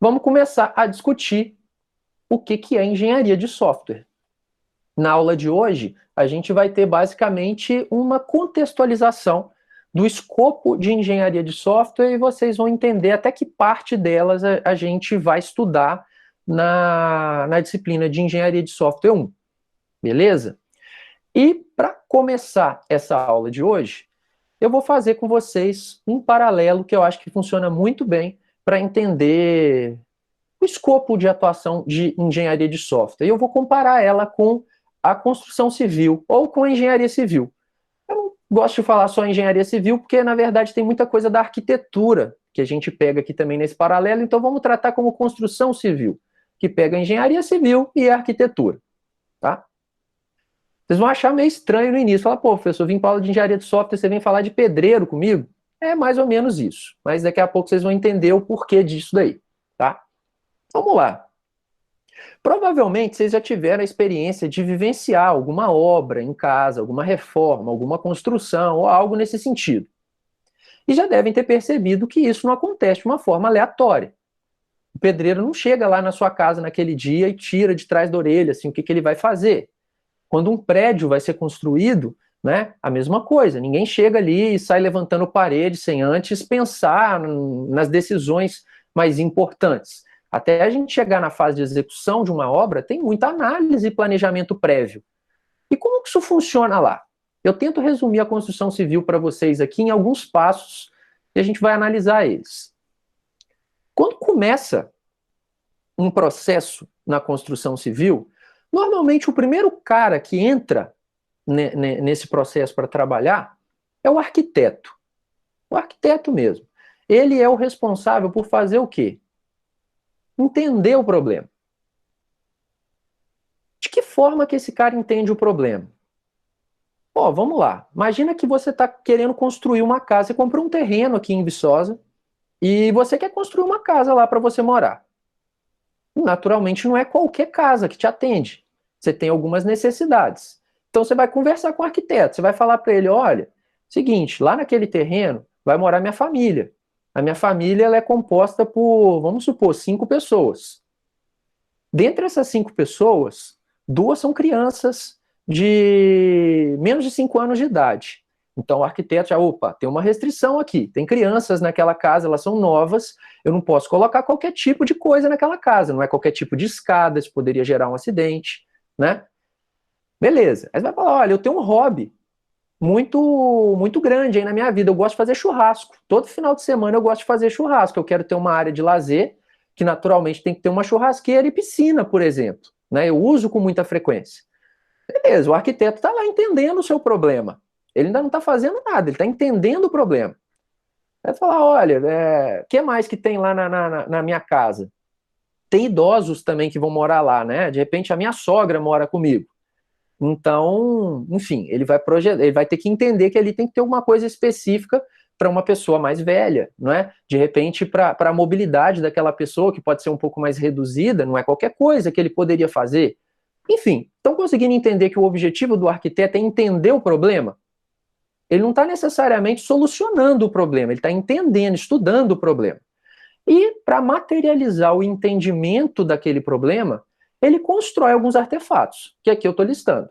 vamos começar a discutir o que é engenharia de software. Na aula de hoje, a gente vai ter basicamente uma contextualização do escopo de engenharia de software e vocês vão entender até que parte delas a gente vai estudar na disciplina de engenharia de software 1, beleza? E para começar essa aula de hoje, eu vou fazer com vocês um paralelo que eu acho que funciona muito bem para entender o escopo de atuação de engenharia de software. E eu vou comparar ela com a construção civil ou com a engenharia civil. Eu não gosto de falar só engenharia civil porque, na verdade, tem muita coisa da arquitetura que a gente pega aqui também nesse paralelo, então vamos tratar como construção civil, que pega a engenharia civil e a arquitetura, tá? Vocês vão achar meio estranho no início, falar, pô, professor, eu vim para aula de engenharia de software, você vem falar de pedreiro comigo? É mais ou menos isso, mas daqui a pouco vocês vão entender o porquê disso daí, tá? Vamos lá. Provavelmente vocês já tiveram a experiência de vivenciar alguma obra em casa, alguma reforma, alguma construção ou algo nesse sentido. E já devem ter percebido que isso não acontece de uma forma aleatória. O pedreiro não chega lá na sua casa naquele dia e tira de trás da orelha assim, o que ele vai fazer. Quando um prédio vai ser construído, né, a mesma coisa. Ninguém chega ali e sai levantando parede sem antes pensar nas decisões mais importantes. Até a gente chegar na fase de execução de uma obra, tem muita análise e planejamento prévio. E como que isso funciona lá? Eu tento resumir a construção civil para vocês aqui em alguns passos e a gente vai analisar eles. Quando começa um processo na construção civil, normalmente o primeiro cara que entra nesse processo para trabalhar é o arquiteto. O arquiteto mesmo. Ele é o responsável por fazer o quê? Entender o problema. De que forma que esse cara entende o problema? Ó, vamos lá. Imagina que você está querendo construir uma casa. Você comprou um terreno aqui em Viçosa e você quer construir uma casa lá para você morar. Naturalmente, não é qualquer casa que te atende. Você tem algumas necessidades. Então, você vai conversar com o arquiteto. Você vai falar para ele, olha, seguinte, lá naquele terreno vai morar minha família. A minha família ela é composta por, vamos supor, 5 pessoas. Dentre essas 5 pessoas, 2 são crianças de menos de 5 anos de idade. Então o arquiteto já, opa, tem uma restrição aqui. Tem crianças naquela casa, elas são novas, eu não posso colocar qualquer tipo de coisa naquela casa, não é qualquer tipo de escada, isso poderia gerar um acidente, né? Beleza. Aí você vai falar, olha, eu tenho um hobby muito grande aí na minha vida. Eu gosto de fazer churrasco. Todo final de semana eu gosto de fazer churrasco. Eu quero ter uma área de lazer, que naturalmente tem que ter uma churrasqueira e piscina, por exemplo. Né? Eu uso com muita frequência. Beleza, o arquiteto está lá entendendo o seu problema. Ele ainda não está fazendo nada, ele está entendendo o problema. Vai falar, olha, o que mais que tem lá na minha casa? Tem idosos também que vão morar lá, né? De repente a minha sogra mora comigo. Então, enfim, ele vai ter que entender que ali tem que ter alguma coisa específica para uma pessoa mais velha, não é? De repente, para a mobilidade daquela pessoa, que pode ser um pouco mais reduzida, não é qualquer coisa que ele poderia fazer. Enfim, estão conseguindo entender que o objetivo do arquiteto é entender o problema? Ele não está necessariamente solucionando o problema, ele está entendendo, estudando o problema. E para materializar o entendimento daquele problema, ele constrói alguns artefatos, que aqui eu estou listando.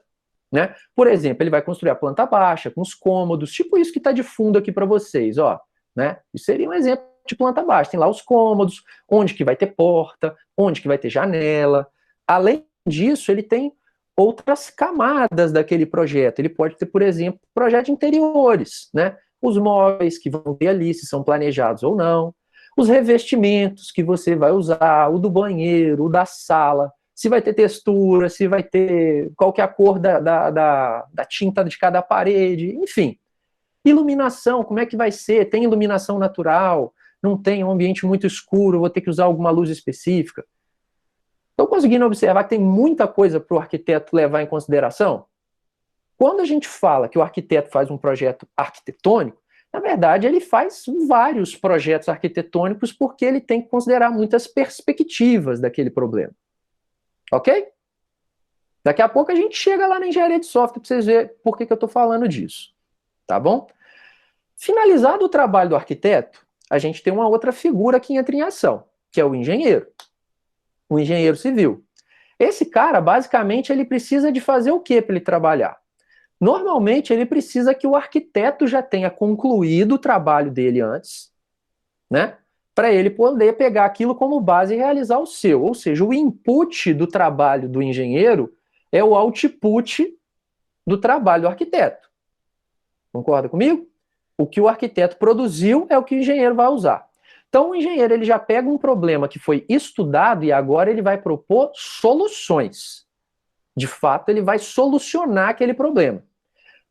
Né? Por exemplo, ele vai construir a planta baixa, com os cômodos, tipo isso que está de fundo aqui para vocês. Ó, né? Isso seria um exemplo de planta baixa. Tem lá os cômodos, onde que vai ter porta, onde que vai ter janela. Além disso, ele tem outras camadas daquele projeto. Ele pode ter, por exemplo, projeto de interiores, né? Os móveis que vão ter ali, se são planejados ou não. Os revestimentos que você vai usar, o do banheiro, o da sala, se vai ter textura, se vai ter qual que é a cor da tinta de cada parede, enfim. Iluminação, como é que vai ser? Tem iluminação natural? Não tem um ambiente muito escuro, vou ter que usar alguma luz específica? Estão conseguindo observar que tem muita coisa para o arquiteto levar em consideração? Quando a gente fala que o arquiteto faz um projeto arquitetônico, na verdade, ele faz vários projetos arquitetônicos porque ele tem que considerar muitas perspectivas daquele problema. Ok? Daqui a pouco a gente chega lá na engenharia de software para vocês verem por que eu estou falando disso. Tá bom? Finalizado o trabalho do arquiteto, a gente tem uma outra figura que entra em ação, que é o engenheiro civil. Esse cara, basicamente, ele precisa de fazer o que para ele trabalhar? Normalmente, ele precisa que o arquiteto já tenha concluído o trabalho dele antes, né? Para ele poder pegar aquilo como base e realizar o seu. Ou seja, o input do trabalho do engenheiro é o output do trabalho do arquiteto. Concorda comigo? O que o arquiteto produziu é o que o engenheiro vai usar. Então, o engenheiro ele já pega um problema que foi estudado e agora ele vai propor soluções. De fato, ele vai solucionar aquele problema.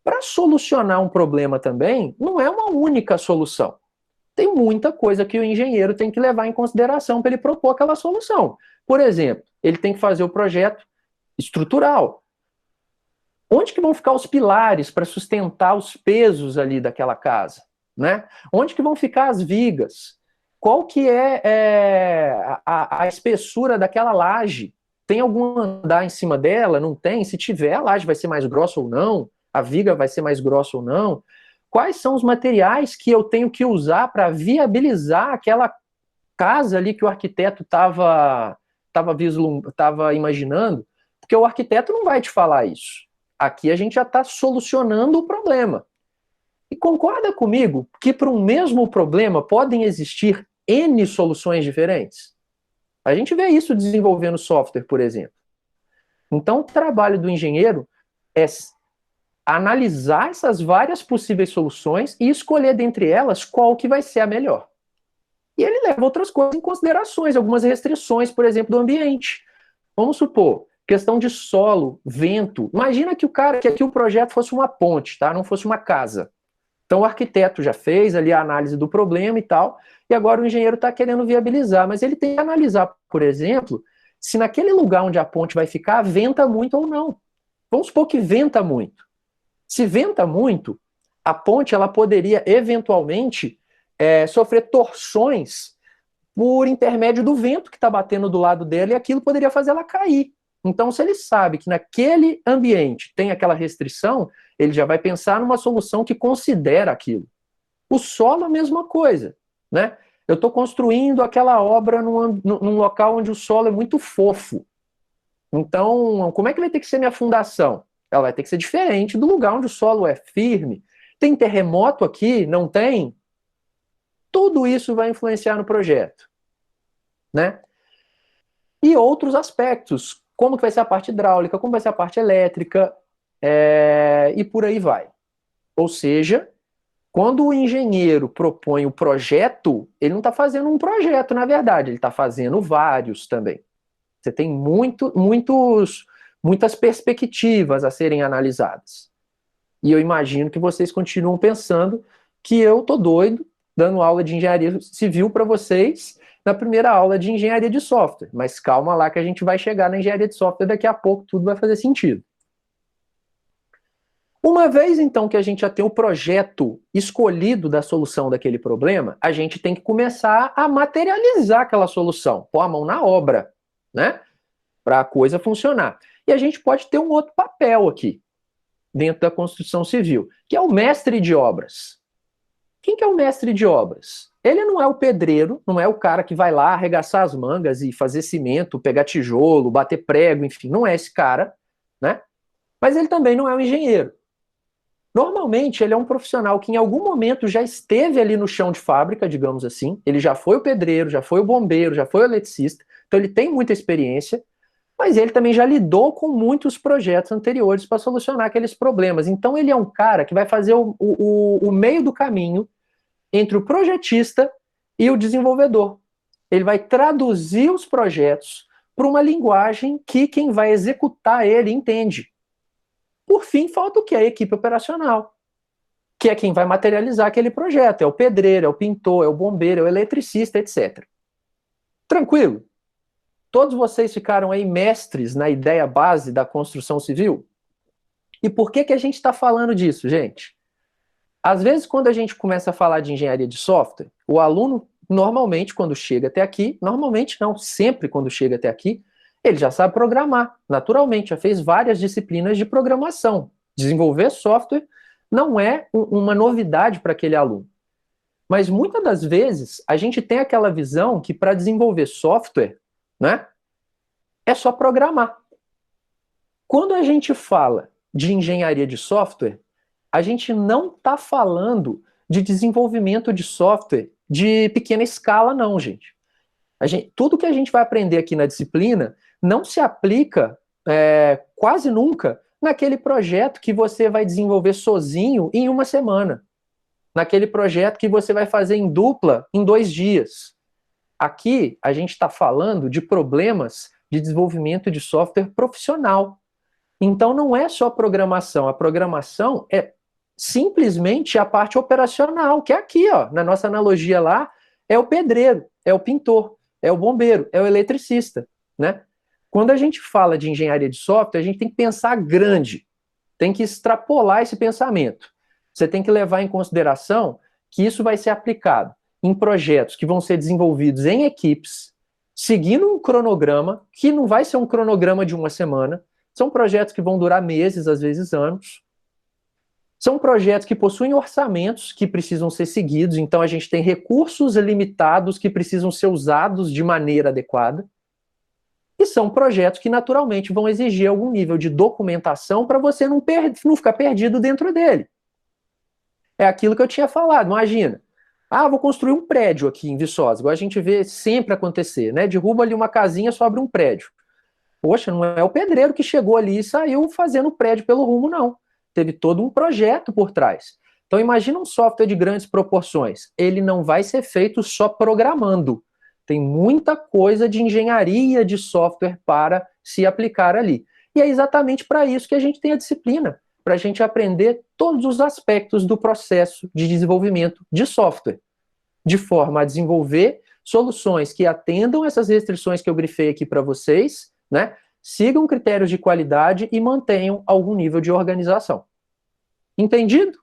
Para solucionar um problema também, não é uma única solução. Tem muita coisa que o engenheiro tem que levar em consideração para ele propor aquela solução. Por exemplo, ele tem que fazer o projeto estrutural. Onde que vão ficar os pilares para sustentar os pesos ali daquela casa? Né? Onde que vão ficar as vigas? Qual que a espessura daquela laje? Tem algum andar em cima dela? Não tem? Se tiver, a laje vai ser mais grossa ou não? A viga vai ser mais grossa ou não? Quais são os materiais que eu tenho que usar para viabilizar aquela casa ali que o arquiteto estava imaginando? Porque o arquiteto não vai te falar isso. Aqui a gente já está solucionando o problema. E concorda comigo que para um mesmo problema podem existir N soluções diferentes? A gente vê isso desenvolvendo software, por exemplo. Então, o trabalho do engenheiro é analisar essas várias possíveis soluções e escolher dentre elas qual que vai ser a melhor. E ele leva outras coisas em considerações, algumas restrições, por exemplo, do ambiente. Vamos supor, questão de solo, vento. Imagina que aqui o projeto fosse uma ponte, tá? Não fosse uma casa. Então o arquiteto já fez ali a análise do problema e tal, e agora o engenheiro está querendo viabilizar, mas ele tem que analisar, por exemplo, se naquele lugar onde a ponte vai ficar, venta muito ou não. Vamos supor que venta muito. Se venta muito, a ponte ela poderia eventualmente sofrer torções por intermédio do vento que está batendo do lado dela, e aquilo poderia fazer ela cair. Então, se ele sabe que naquele ambiente tem aquela restrição, ele já vai pensar numa solução que considera aquilo. O solo é a mesma coisa, né? Eu estou construindo aquela obra num local onde o solo é muito fofo. Então, como é que vai ter que ser minha fundação? Ela vai ter que ser diferente do lugar onde o solo é firme. Tem terremoto aqui? Não tem? Tudo isso vai influenciar no projeto, né? E outros aspectos, como que vai ser a parte hidráulica, como vai ser a parte elétrica, e por aí vai. Ou seja, quando o engenheiro propõe o projeto, ele não está fazendo um projeto, na verdade, ele está fazendo vários também. Você tem muitas perspectivas a serem analisadas. E eu imagino que vocês continuam pensando que eu tô doido dando aula de engenharia civil para vocês na primeira aula de engenharia de software. Mas calma lá que a gente vai chegar na engenharia de software daqui a pouco, tudo vai fazer sentido. Uma vez, então, que a gente já tem o projeto escolhido da solução daquele problema, a gente tem que começar a materializar aquela solução, pôr a mão na obra, né? Para a coisa funcionar. E a gente pode ter um outro papel aqui, dentro da construção civil, que é o mestre de obras. Quem que é o mestre de obras? Ele não é o pedreiro, não é o cara que vai lá arregaçar as mangas e fazer cimento, pegar tijolo, bater prego, enfim, não é esse cara, né? Mas ele também não é um engenheiro. Normalmente, ele é um profissional que em algum momento já esteve ali no chão de fábrica, digamos assim, ele já foi o pedreiro, já foi o bombeiro, já foi o eletricista, então ele tem muita experiência, mas ele também já lidou com muitos projetos anteriores para solucionar aqueles problemas. Então ele é um cara que vai fazer o meio do caminho entre o projetista e o desenvolvedor. Ele vai traduzir os projetos para uma linguagem que quem vai executar ele entende. Por fim, falta o que? A equipe operacional, que é quem vai materializar aquele projeto. É o pedreiro, é o pintor, é o bombeiro, é o eletricista, etc. Tranquilo? Todos vocês ficaram aí mestres na ideia base da construção civil? E por que a gente está falando disso, gente? Às vezes, quando a gente começa a falar de engenharia de software, o aluno, normalmente, quando chega até aqui, normalmente não, sempre quando chega até aqui, ele já sabe programar, naturalmente, já fez várias disciplinas de programação. Desenvolver software não é uma novidade para aquele aluno. Mas muitas das vezes a gente tem aquela visão que para desenvolver software, né, é só programar. Quando a gente fala de engenharia de software, a gente não está falando de desenvolvimento de software de pequena escala, não, gente. Tudo que a gente vai aprender aqui na disciplina não se aplica quase nunca naquele projeto que você vai desenvolver sozinho em uma semana. Naquele projeto que você vai fazer em dupla em 2 dias. Aqui, a gente está falando de problemas de desenvolvimento de software profissional. Então, não é só programação. A programação é simplesmente a parte operacional, que é aqui, ó, na nossa analogia lá, é o pedreiro, é o pintor, é o bombeiro, é o eletricista, né? Quando a gente fala de engenharia de software, a gente tem que pensar grande, tem que extrapolar esse pensamento. Você tem que levar em consideração que isso vai ser aplicado em projetos que vão ser desenvolvidos em equipes, seguindo um cronograma, que não vai ser um cronograma de uma semana, são projetos que vão durar meses, às vezes anos. São projetos que possuem orçamentos que precisam ser seguidos, então a gente tem recursos limitados que precisam ser usados de maneira adequada. E são projetos que naturalmente vão exigir algum nível de documentação para você não ficar perdido dentro dele. É aquilo que eu tinha falado, imagina. Vou construir um prédio aqui em Viçosa, igual a gente vê sempre acontecer, né? Derruba ali uma casinha, sobe um prédio. Poxa, não é o pedreiro que chegou ali e saiu fazendo o prédio pelo rumo, não. Teve todo um projeto por trás. Então imagina um software de grandes proporções. Ele não vai ser feito só programando. Tem muita coisa de engenharia de software para se aplicar ali. E é exatamente para isso que a gente tem a disciplina, para a gente aprender todos os aspectos do processo de desenvolvimento de software, de forma a desenvolver soluções que atendam essas restrições que eu grifei aqui para vocês, né? Sigam critérios de qualidade e mantenham algum nível de organização. Entendido?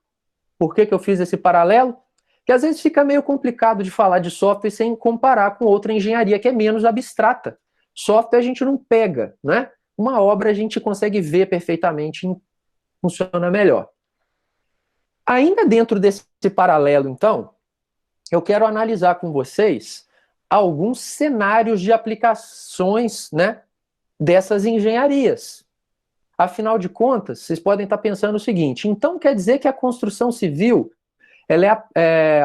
Por que eu fiz esse paralelo? Porque às vezes fica meio complicado de falar de software sem comparar com outra engenharia que é menos abstrata. Software a gente não pega, né? Uma obra a gente consegue ver perfeitamente, funciona melhor. Ainda dentro desse paralelo, então, eu quero analisar com vocês alguns cenários de aplicações, né, dessas engenharias. Afinal de contas, vocês podem estar pensando o seguinte, então quer dizer que a construção civil,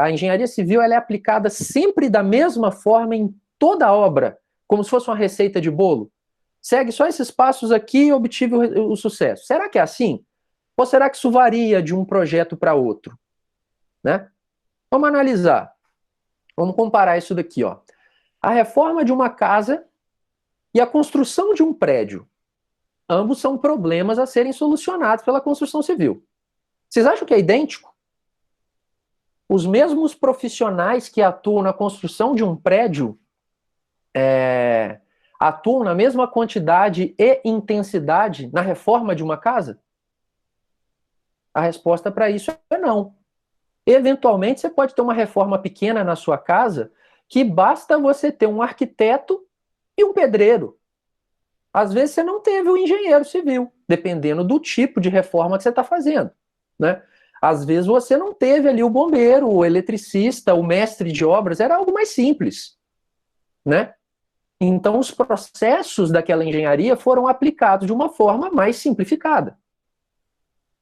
a engenharia civil ela é aplicada sempre da mesma forma em toda a obra, como se fosse uma receita de bolo? Segue só esses passos aqui e obtive o sucesso. Será que é assim? Ou será que isso varia de um projeto para outro? Né? Vamos analisar. Vamos comparar isso daqui, ó. A reforma de uma casa e a construção de um prédio. Ambos são problemas a serem solucionados pela construção civil. Vocês acham que é idêntico? Os mesmos profissionais que atuam na construção de um prédio atuam na mesma quantidade e intensidade na reforma de uma casa? A resposta para isso é não. Eventualmente, você pode ter uma reforma pequena na sua casa que basta você ter um arquiteto e um pedreiro. Às vezes você não teve um engenheiro civil, dependendo do tipo de reforma que você está fazendo, né? Às vezes você não teve ali o bombeiro, o eletricista, o mestre de obras, era algo mais simples, né? Então os processos daquela engenharia foram aplicados de uma forma mais simplificada.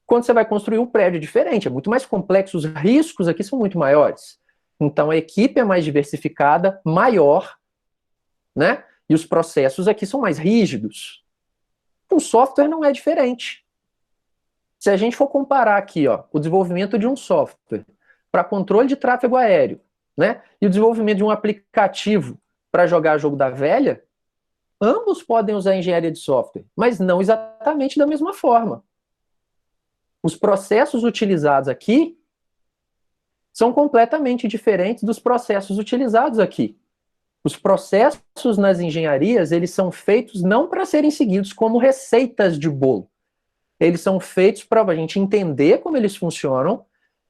Quando você vai construir um prédio diferente, é muito mais complexo, os riscos aqui são muito maiores. Então a equipe é mais diversificada, maior, né? E os processos aqui são mais rígidos. O software não é diferente. Se a gente for comparar aqui, ó, o desenvolvimento de um software para controle de tráfego aéreo, né, e o desenvolvimento de um aplicativo para jogar jogo da velha, ambos podem usar engenharia de software, mas não exatamente da mesma forma. Os processos utilizados aqui são completamente diferentes dos processos utilizados aqui. Os processos nas engenharias, eles são feitos não para serem seguidos como receitas de bolo. Eles são feitos para a gente entender como eles funcionam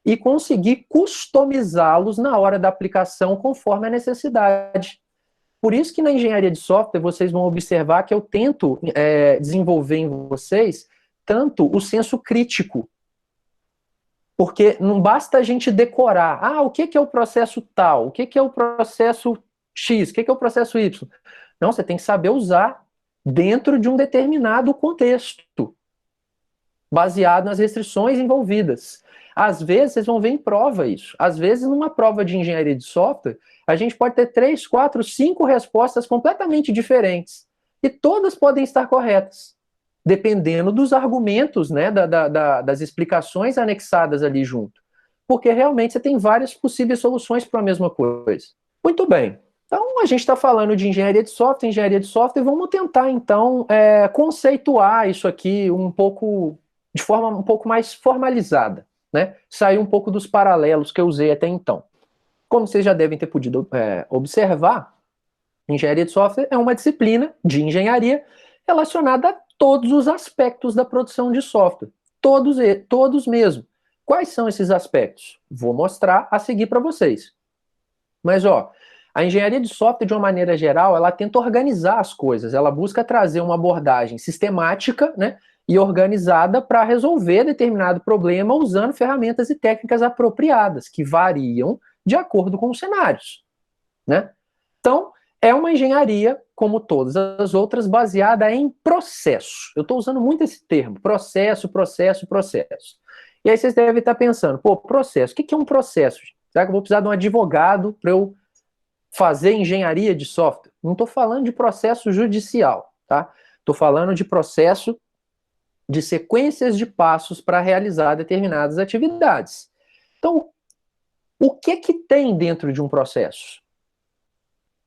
e conseguir customizá-los na hora da aplicação conforme a necessidade. Por isso que na engenharia de software vocês vão observar que eu tento desenvolver em vocês tanto o senso crítico. Porque não basta a gente decorar, o que é o processo tal, o que é o processo X, o que é o processo Y. Não, você tem que saber usar dentro de um determinado contexto, baseado nas restrições envolvidas. Às vezes, vocês vão ver em prova isso. Às vezes, numa prova de engenharia de software, a gente pode ter 3, 4, 5 respostas completamente diferentes. E todas podem estar corretas, dependendo dos argumentos, né, das explicações anexadas ali junto. Porque realmente você tem várias possíveis soluções para a mesma coisa. Muito bem. Então, a gente está falando de engenharia de software, e vamos tentar, então, conceituar isso aqui um pouco, de forma um pouco mais formalizada, né? Sair um pouco dos paralelos que eu usei até então. Como vocês já devem ter podido observar, engenharia de software é uma disciplina de engenharia relacionada a todos os aspectos da produção de software. Todos mesmo. Quais são esses aspectos? Vou mostrar a seguir para vocês. Mas, a engenharia de software, de uma maneira geral, ela tenta organizar as coisas, ela busca trazer uma abordagem sistemática, né, e organizada para resolver determinado problema usando ferramentas e técnicas apropriadas, que variam de acordo com os cenários, né? Então, é uma engenharia, como todas as outras, baseada em processo. Eu estou usando muito esse termo, processo, processo, processo. E aí vocês devem estar pensando, processo, o que é um processo? Será que eu vou precisar de um advogado para eu fazer engenharia de software? Não estou falando de processo judicial, tá? Estou falando de processo de sequências de passos para realizar determinadas atividades. Então, o que tem dentro de um processo?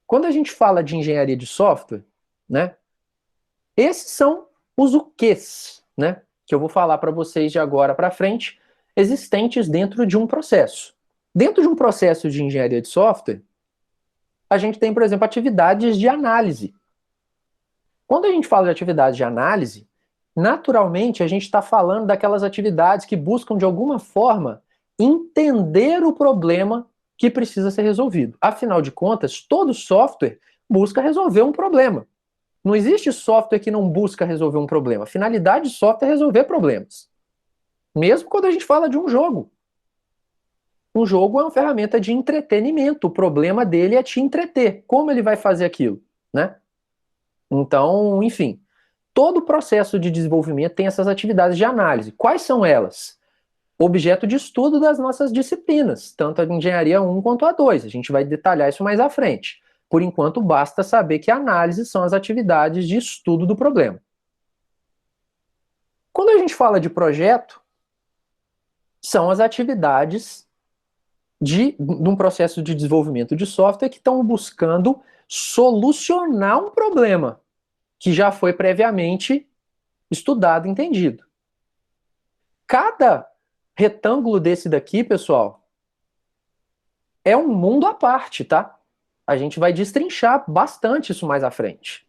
Quando a gente fala de engenharia de software, né, esses são os o quês, né, que eu vou falar para vocês de agora para frente, existentes dentro de um processo. Dentro de um processo de engenharia de software, a gente tem, por exemplo, atividades de análise. Quando a gente fala de atividades de análise, naturalmente a gente está falando daquelas atividades que buscam, de alguma forma, entender o problema que precisa ser resolvido. Afinal de contas, todo software busca resolver um problema. Não existe software que não busca resolver um problema. A finalidade de software é resolver problemas. Mesmo quando a gente fala de um jogo. Um jogo é uma ferramenta de entretenimento. O problema dele é te entreter. Como ele vai fazer aquilo, né? Então, enfim, todo o processo de desenvolvimento tem essas atividades de análise. Quais são elas? Objeto de estudo das nossas disciplinas, tanto a engenharia 1 quanto a 2. A gente vai detalhar isso mais à frente. Por enquanto, basta saber que análise são as atividades de estudo do problema. Quando a gente fala de projeto, são as atividades de um processo de desenvolvimento de software que estão buscando solucionar um problema que já foi previamente estudado e entendido. Cada retângulo desse daqui, pessoal, é um mundo à parte, tá? A gente vai destrinchar bastante isso mais à frente.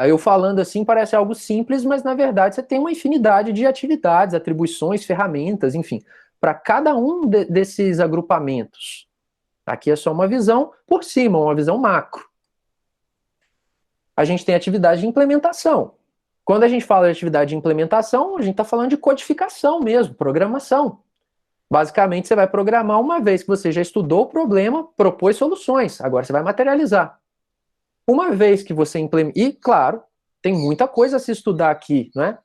Eu falando assim parece algo simples, mas na verdade você tem uma infinidade de atividades, atribuições, ferramentas, enfim, para cada um desses agrupamentos. Aqui é só uma visão por cima, uma visão macro. A gente tem atividade de implementação. Quando a gente fala de atividade de implementação, a gente está falando de codificação mesmo, programação. Basicamente, você vai programar uma vez que você já estudou o problema, propôs soluções. Agora você vai materializar. Uma vez que você implementa... E, claro, tem muita coisa a se estudar aqui, né?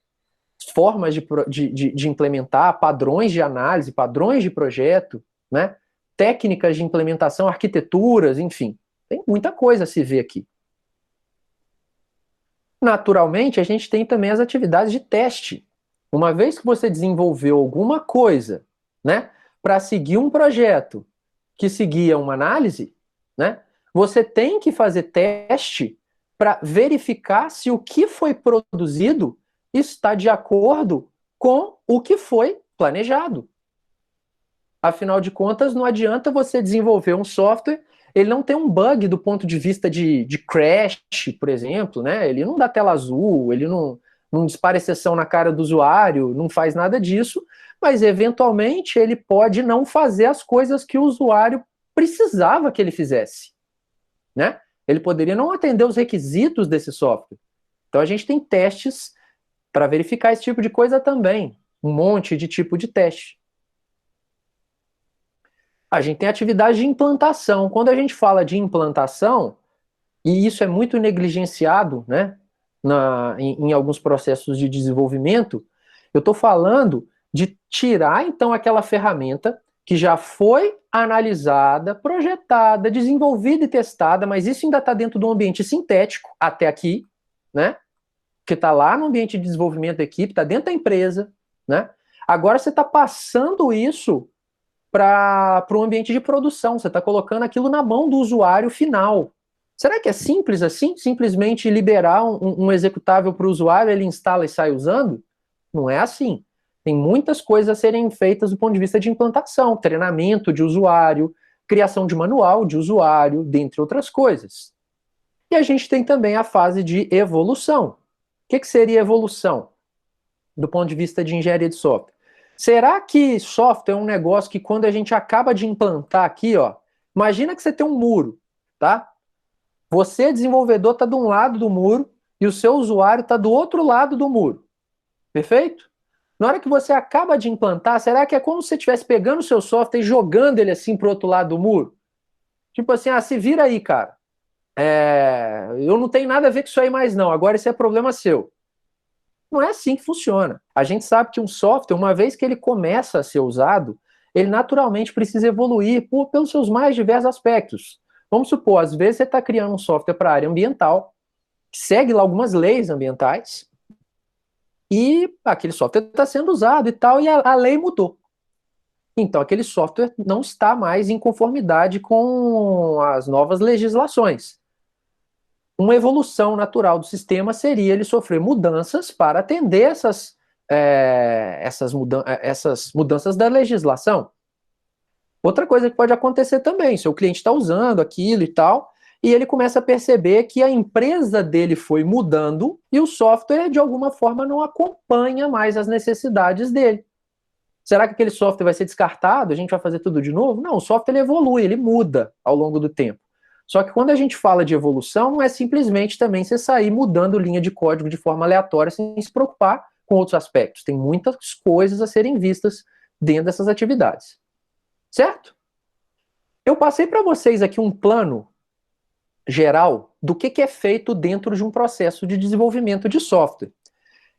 Formas de implementar, padrões de análise, padrões de projeto, né? Técnicas de implementação, arquiteturas, enfim. Tem muita coisa a se ver aqui. Naturalmente, a gente tem também as atividades de teste. Uma vez que você desenvolveu alguma coisa, né, para seguir um projeto que seguia uma análise, né, você tem que fazer teste para verificar se o que foi produzido está de acordo com o que foi planejado. Afinal de contas, não adianta você desenvolver um software, ele não tem um bug do ponto de vista de crash, por exemplo, né? Ele não dá tela azul, ele não dispara exceção na cara do usuário, não faz nada disso, mas eventualmente ele pode não fazer as coisas que o usuário precisava que ele fizesse, né? Ele poderia não atender os requisitos desse software. Então a gente tem testes para verificar esse tipo de coisa também, um monte de tipo de teste. A gente tem atividade de implantação. Quando a gente fala de implantação, e isso é muito negligenciado, né, em alguns processos de desenvolvimento, eu estou falando de tirar, então, aquela ferramenta que já foi analisada, projetada, desenvolvida e testada, mas isso ainda está dentro de um ambiente sintético, até aqui, né, que está lá no ambiente de desenvolvimento da equipe, está dentro da empresa, né? Agora você está passando isso para o ambiente de produção, você está colocando aquilo na mão do usuário final. Será que é simples assim? Simplesmente liberar um executável para o usuário, ele instala e sai usando? Não é assim. Tem muitas coisas a serem feitas do ponto de vista de implantação, treinamento de usuário, criação de manual de usuário, dentre outras coisas. E a gente tem também a fase de evolução. O que seria evolução do ponto de vista de engenharia de software? Será que software é um negócio que quando a gente acaba de implantar aqui, ó, imagina que você tem um muro, tá? Você, desenvolvedor, está de um lado do muro e o seu usuário está do outro lado do muro. Perfeito? Na hora que você acaba de implantar, será que é como se você estivesse pegando o seu software e jogando ele assim para o outro lado do muro? Tipo assim, se vira aí, cara. Eu não tenho nada a ver com isso aí mais não, agora esse é problema seu. Não é assim que funciona. A gente sabe que um software, uma vez que ele começa a ser usado, ele naturalmente precisa evoluir pelos seus mais diversos aspectos. Vamos supor, às vezes você está criando um software para a área ambiental, que segue lá algumas leis ambientais, e aquele software está sendo usado e tal, e a lei mudou. Então, aquele software não está mais em conformidade com as novas legislações. Uma evolução natural do sistema seria ele sofrer mudanças para atender essas mudanças da legislação. Outra coisa que pode acontecer também, seu cliente está usando aquilo e tal, e ele começa a perceber que a empresa dele foi mudando e o software, de alguma forma, não acompanha mais as necessidades dele. Será que aquele software vai ser descartado? A gente vai fazer tudo de novo? Não, o software ele evolui, ele muda ao longo do tempo. Só que quando a gente fala de evolução, não é simplesmente também você sair mudando linha de código de forma aleatória sem se preocupar com outros aspectos. Tem muitas coisas a serem vistas dentro dessas atividades. Certo? Eu passei para vocês aqui um plano geral do que é feito dentro de um processo de desenvolvimento de software.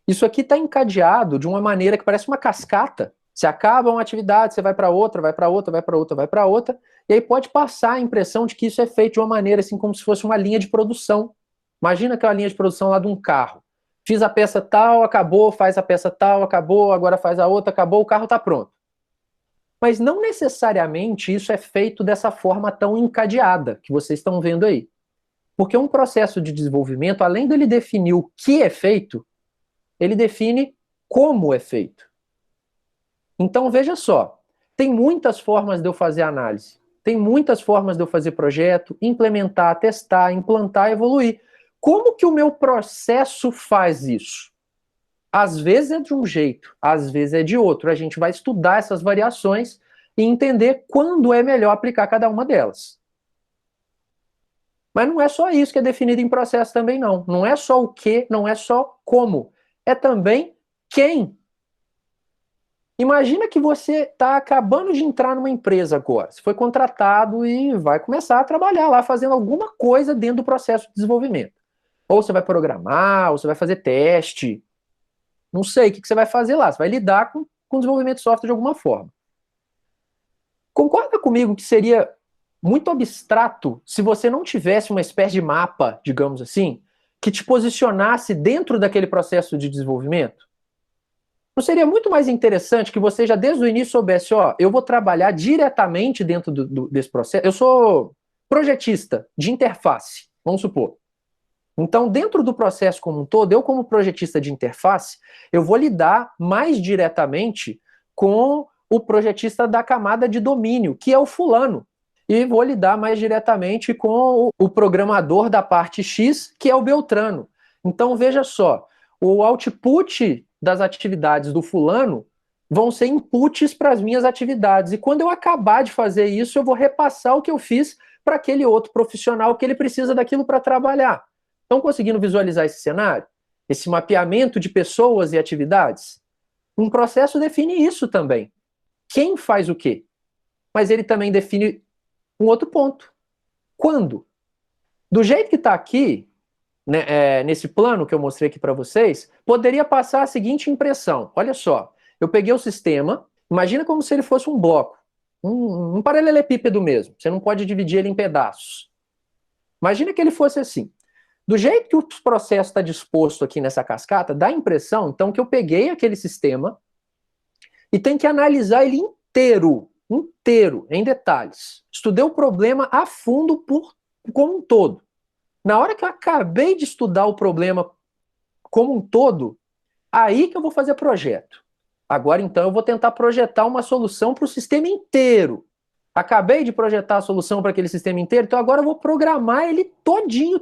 Isso aqui está encadeado de uma maneira que parece uma cascata. Você acaba uma atividade, você vai para outra, vai para outra, vai para outra, vai para outra, e aí pode passar a impressão de que isso é feito de uma maneira assim como se fosse uma linha de produção. Imagina aquela linha de produção lá de um carro. Fiz a peça tal, acabou, faz a peça tal, acabou, agora faz a outra, acabou, o carro está pronto. Mas não necessariamente isso é feito dessa forma tão encadeada que vocês estão vendo aí. Porque um processo de desenvolvimento, além dele definir o que é feito, ele define como é feito. Então, veja só, tem muitas formas de eu fazer análise, tem muitas formas de eu fazer projeto, implementar, testar, implantar, evoluir. Como que o meu processo faz isso? Às vezes é de um jeito, às vezes é de outro. A gente vai estudar essas variações e entender quando é melhor aplicar cada uma delas. Mas não é só isso que é definido em processo também, não. Não é só o que, não é só como. É também quem. Imagina que você está acabando de entrar numa empresa agora. Você foi contratado e vai começar a trabalhar lá, fazendo alguma coisa dentro do processo de desenvolvimento. Ou você vai programar, ou você vai fazer teste. Não sei o que você vai fazer lá. Você vai lidar com o desenvolvimento de software de alguma forma. Concorda comigo que seria muito abstrato se você não tivesse uma espécie de mapa, digamos assim, que te posicionasse dentro daquele processo de desenvolvimento? Não seria muito mais interessante que você já desde o início soubesse, ó, eu vou trabalhar diretamente dentro desse processo. Eu sou projetista de interface, vamos supor. Então, dentro do processo como um todo, eu como projetista de interface, eu vou lidar mais diretamente com o projetista da camada de domínio, que é o fulano. E vou lidar mais diretamente com o programador da parte X, que é o Beltrano. Então, veja só, o output das atividades do fulano vão ser inputs para as minhas atividades. E quando eu acabar de fazer isso, eu vou repassar o que eu fiz para aquele outro profissional que ele precisa daquilo para trabalhar. Estão conseguindo visualizar esse cenário? Esse mapeamento de pessoas e atividades? Um processo define isso também. Quem faz o quê? mas ele também define um outro ponto. Quando? Do jeito que está aqui, né, nesse plano que eu mostrei aqui para vocês, poderia passar a seguinte impressão. Olha só, eu peguei o sistema, imagina como se ele fosse um bloco, um paralelepípedo mesmo. Você não pode dividir ele em pedaços. Imagina que ele fosse assim. Do jeito que o processo está disposto aqui nessa cascata, dá a impressão, então, que eu peguei aquele sistema e tenho que analisar ele inteiro, em detalhes. Estudei o problema a fundo como um todo. Na hora que eu acabei de estudar o problema como um todo, aí que eu vou fazer projeto. Agora, então, eu vou tentar projetar uma solução para o sistema inteiro. Acabei de projetar a solução para aquele sistema inteiro, então agora eu vou programar ele todinho.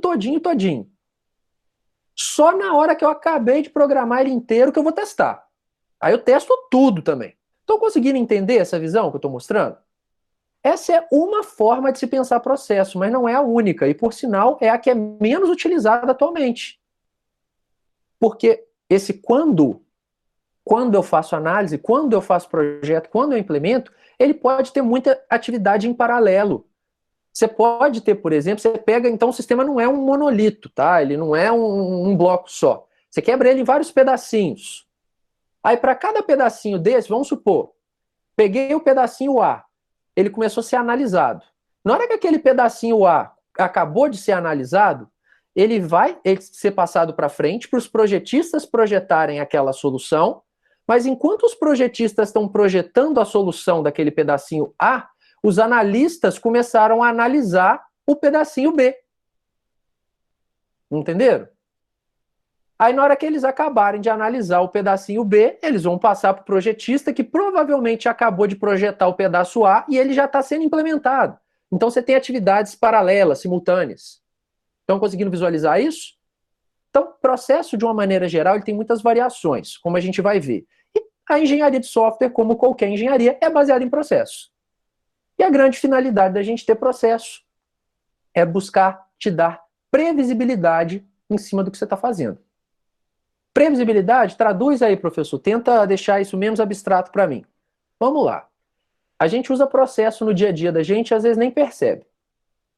Só na hora que eu acabei de programar ele inteiro que eu vou testar. Aí eu testo tudo também. Estão conseguindo entender essa visão que eu estou mostrando? Essa é uma forma de se pensar processo, mas não é a única. E, por sinal, é a que é menos utilizada atualmente. Porque esse quando eu faço análise, quando eu faço projeto, quando eu implemento, ele pode ter muita atividade em paralelo. Você pode ter, por exemplo, você pega, então o sistema não é um monolito, tá? Ele não é um bloco só. Você quebra ele em vários pedacinhos. Aí, para cada pedacinho desse, vamos supor, peguei o pedacinho A, ele começou a ser analisado. Na hora que aquele pedacinho A acabou de ser analisado, ele vai ser passado para frente para os projetistas projetarem aquela solução, mas enquanto os projetistas estão projetando a solução daquele pedacinho A, os analistas começaram a analisar o pedacinho B. Entenderam? Aí, na hora que eles acabarem de analisar o pedacinho B, eles vão passar para o projetista, que provavelmente acabou de projetar o pedaço A e ele já está sendo implementado. Então, você tem atividades paralelas, simultâneas. Estão conseguindo visualizar isso? Então, processo, de uma maneira geral, ele tem muitas variações, como a gente vai ver. E a engenharia de software, como qualquer engenharia, é baseada em processo. E a grande finalidade da gente ter processo é buscar te dar previsibilidade em cima do que você está fazendo. Previsibilidade, traduz aí, professor, tenta deixar isso menos abstrato para mim. Vamos lá. A gente usa processo no dia a dia da gente e às vezes nem percebe.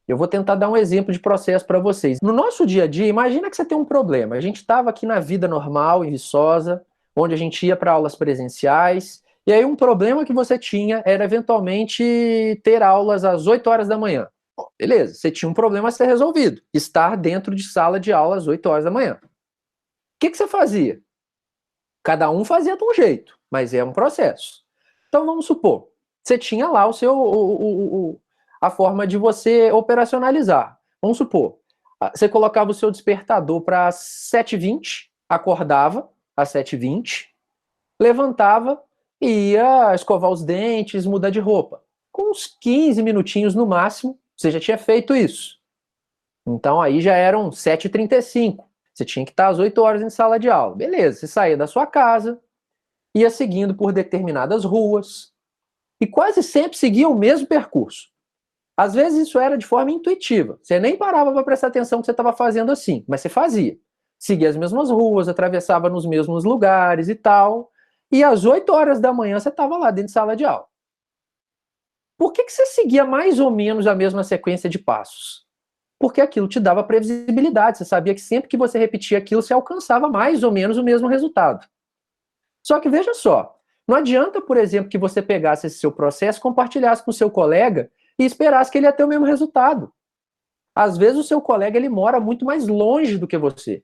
Eu vou tentar dar um exemplo de processo para vocês. No nosso dia a dia, imagina que você tem um problema. A gente estava aqui na vida normal, em Viçosa, onde a gente ia para aulas presenciais, e aí um problema que você tinha era eventualmente ter aulas às 8 horas da manhã. Bom, beleza, você tinha um problema a ser resolvido. Estar dentro de sala de aula às 8 horas da manhã. O que você fazia? Cada um fazia de um jeito, mas é um processo. Então vamos supor, você tinha lá a forma de você operacionalizar. Vamos supor, você colocava o seu despertador para 7h20, acordava às 7h20, levantava e ia escovar os dentes, mudar de roupa. Com uns 15 minutinhos no máximo, você já tinha feito isso. Então aí já eram 7h35. Você tinha que estar às 8 horas em sala de aula. Beleza, você saía da sua casa, ia seguindo por determinadas ruas, e quase sempre seguia o mesmo percurso. Às vezes isso era de forma intuitiva. Você nem parava para prestar atenção que você estava fazendo assim, mas você fazia. Seguia as mesmas ruas, atravessava nos mesmos lugares e tal, e às 8 horas da manhã você estava lá dentro de sala de aula. Por que você seguia mais ou menos a mesma sequência de passos? Porque aquilo te dava previsibilidade, você sabia que sempre que você repetia aquilo, você alcançava mais ou menos o mesmo resultado. Só que veja só, não adianta, por exemplo, que você pegasse esse seu processo, compartilhasse com o seu colega e esperasse que ele ia ter o mesmo resultado. Às vezes o seu colega ele mora muito mais longe do que você.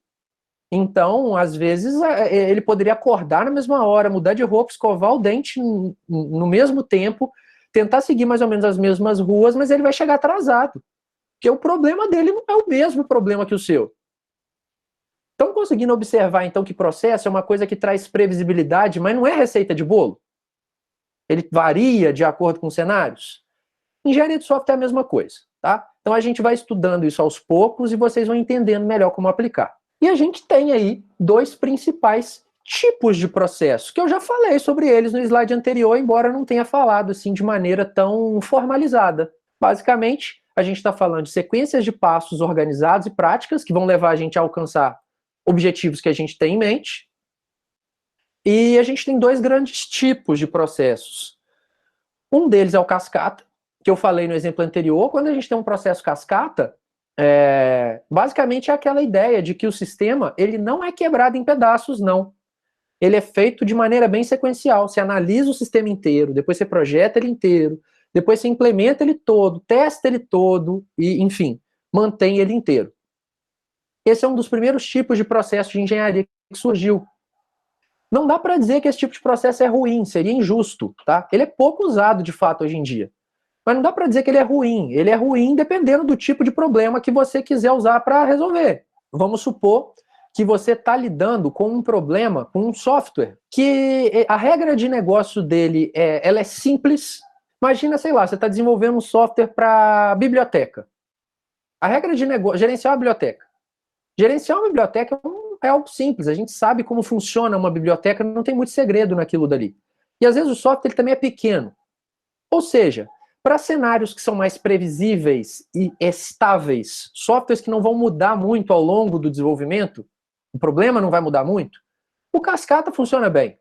Então, às vezes, ele poderia acordar na mesma hora, mudar de roupa, escovar o dente no mesmo tempo, tentar seguir mais ou menos as mesmas ruas, mas ele vai chegar atrasado. Porque o problema dele não é o mesmo problema que o seu. Estão conseguindo observar, então, que processo é uma coisa que traz previsibilidade, mas não é receita de bolo? Ele varia de acordo com os cenários? Engenharia de software é a mesma coisa, tá? Então a gente vai estudando isso aos poucos e vocês vão entendendo melhor como aplicar. E a gente tem aí dois principais tipos de processo, que eu já falei sobre eles no slide anterior, embora eu não tenha falado assim de maneira tão formalizada. Basicamente, a gente está falando de sequências de passos organizados e práticas que vão levar a gente a alcançar objetivos que a gente tem em mente. E a gente tem dois grandes tipos de processos. Um deles é o cascata, que eu falei no exemplo anterior. Quando a gente tem um processo cascata, basicamente é aquela ideia de que o sistema ele não é quebrado em pedaços, não. Ele é feito de maneira bem sequencial. Você analisa o sistema inteiro, depois você projeta ele inteiro, depois você implementa ele todo, testa ele todo e, enfim, mantém ele inteiro. Esse é um dos primeiros tipos de processo de engenharia que surgiu. Não dá para dizer que esse tipo de processo é ruim, seria injusto, tá? Ele é pouco usado, de fato, hoje em dia. Mas não dá para dizer que ele é ruim. Ele é ruim dependendo do tipo de problema que você quiser usar para resolver. Vamos supor que você está lidando com um problema, com um software, que a regra de negócio dele ela é simples. Imagina, sei lá, você está desenvolvendo um software para biblioteca. A regra de negócio, gerenciar uma biblioteca. Gerenciar uma biblioteca é algo simples, a gente sabe como funciona uma biblioteca, não tem muito segredo naquilo dali. E às vezes o software ele também é pequeno. Ou seja, para cenários que são mais previsíveis e estáveis, softwares que não vão mudar muito ao longo do desenvolvimento, o problema não vai mudar muito, o Cascata funciona bem.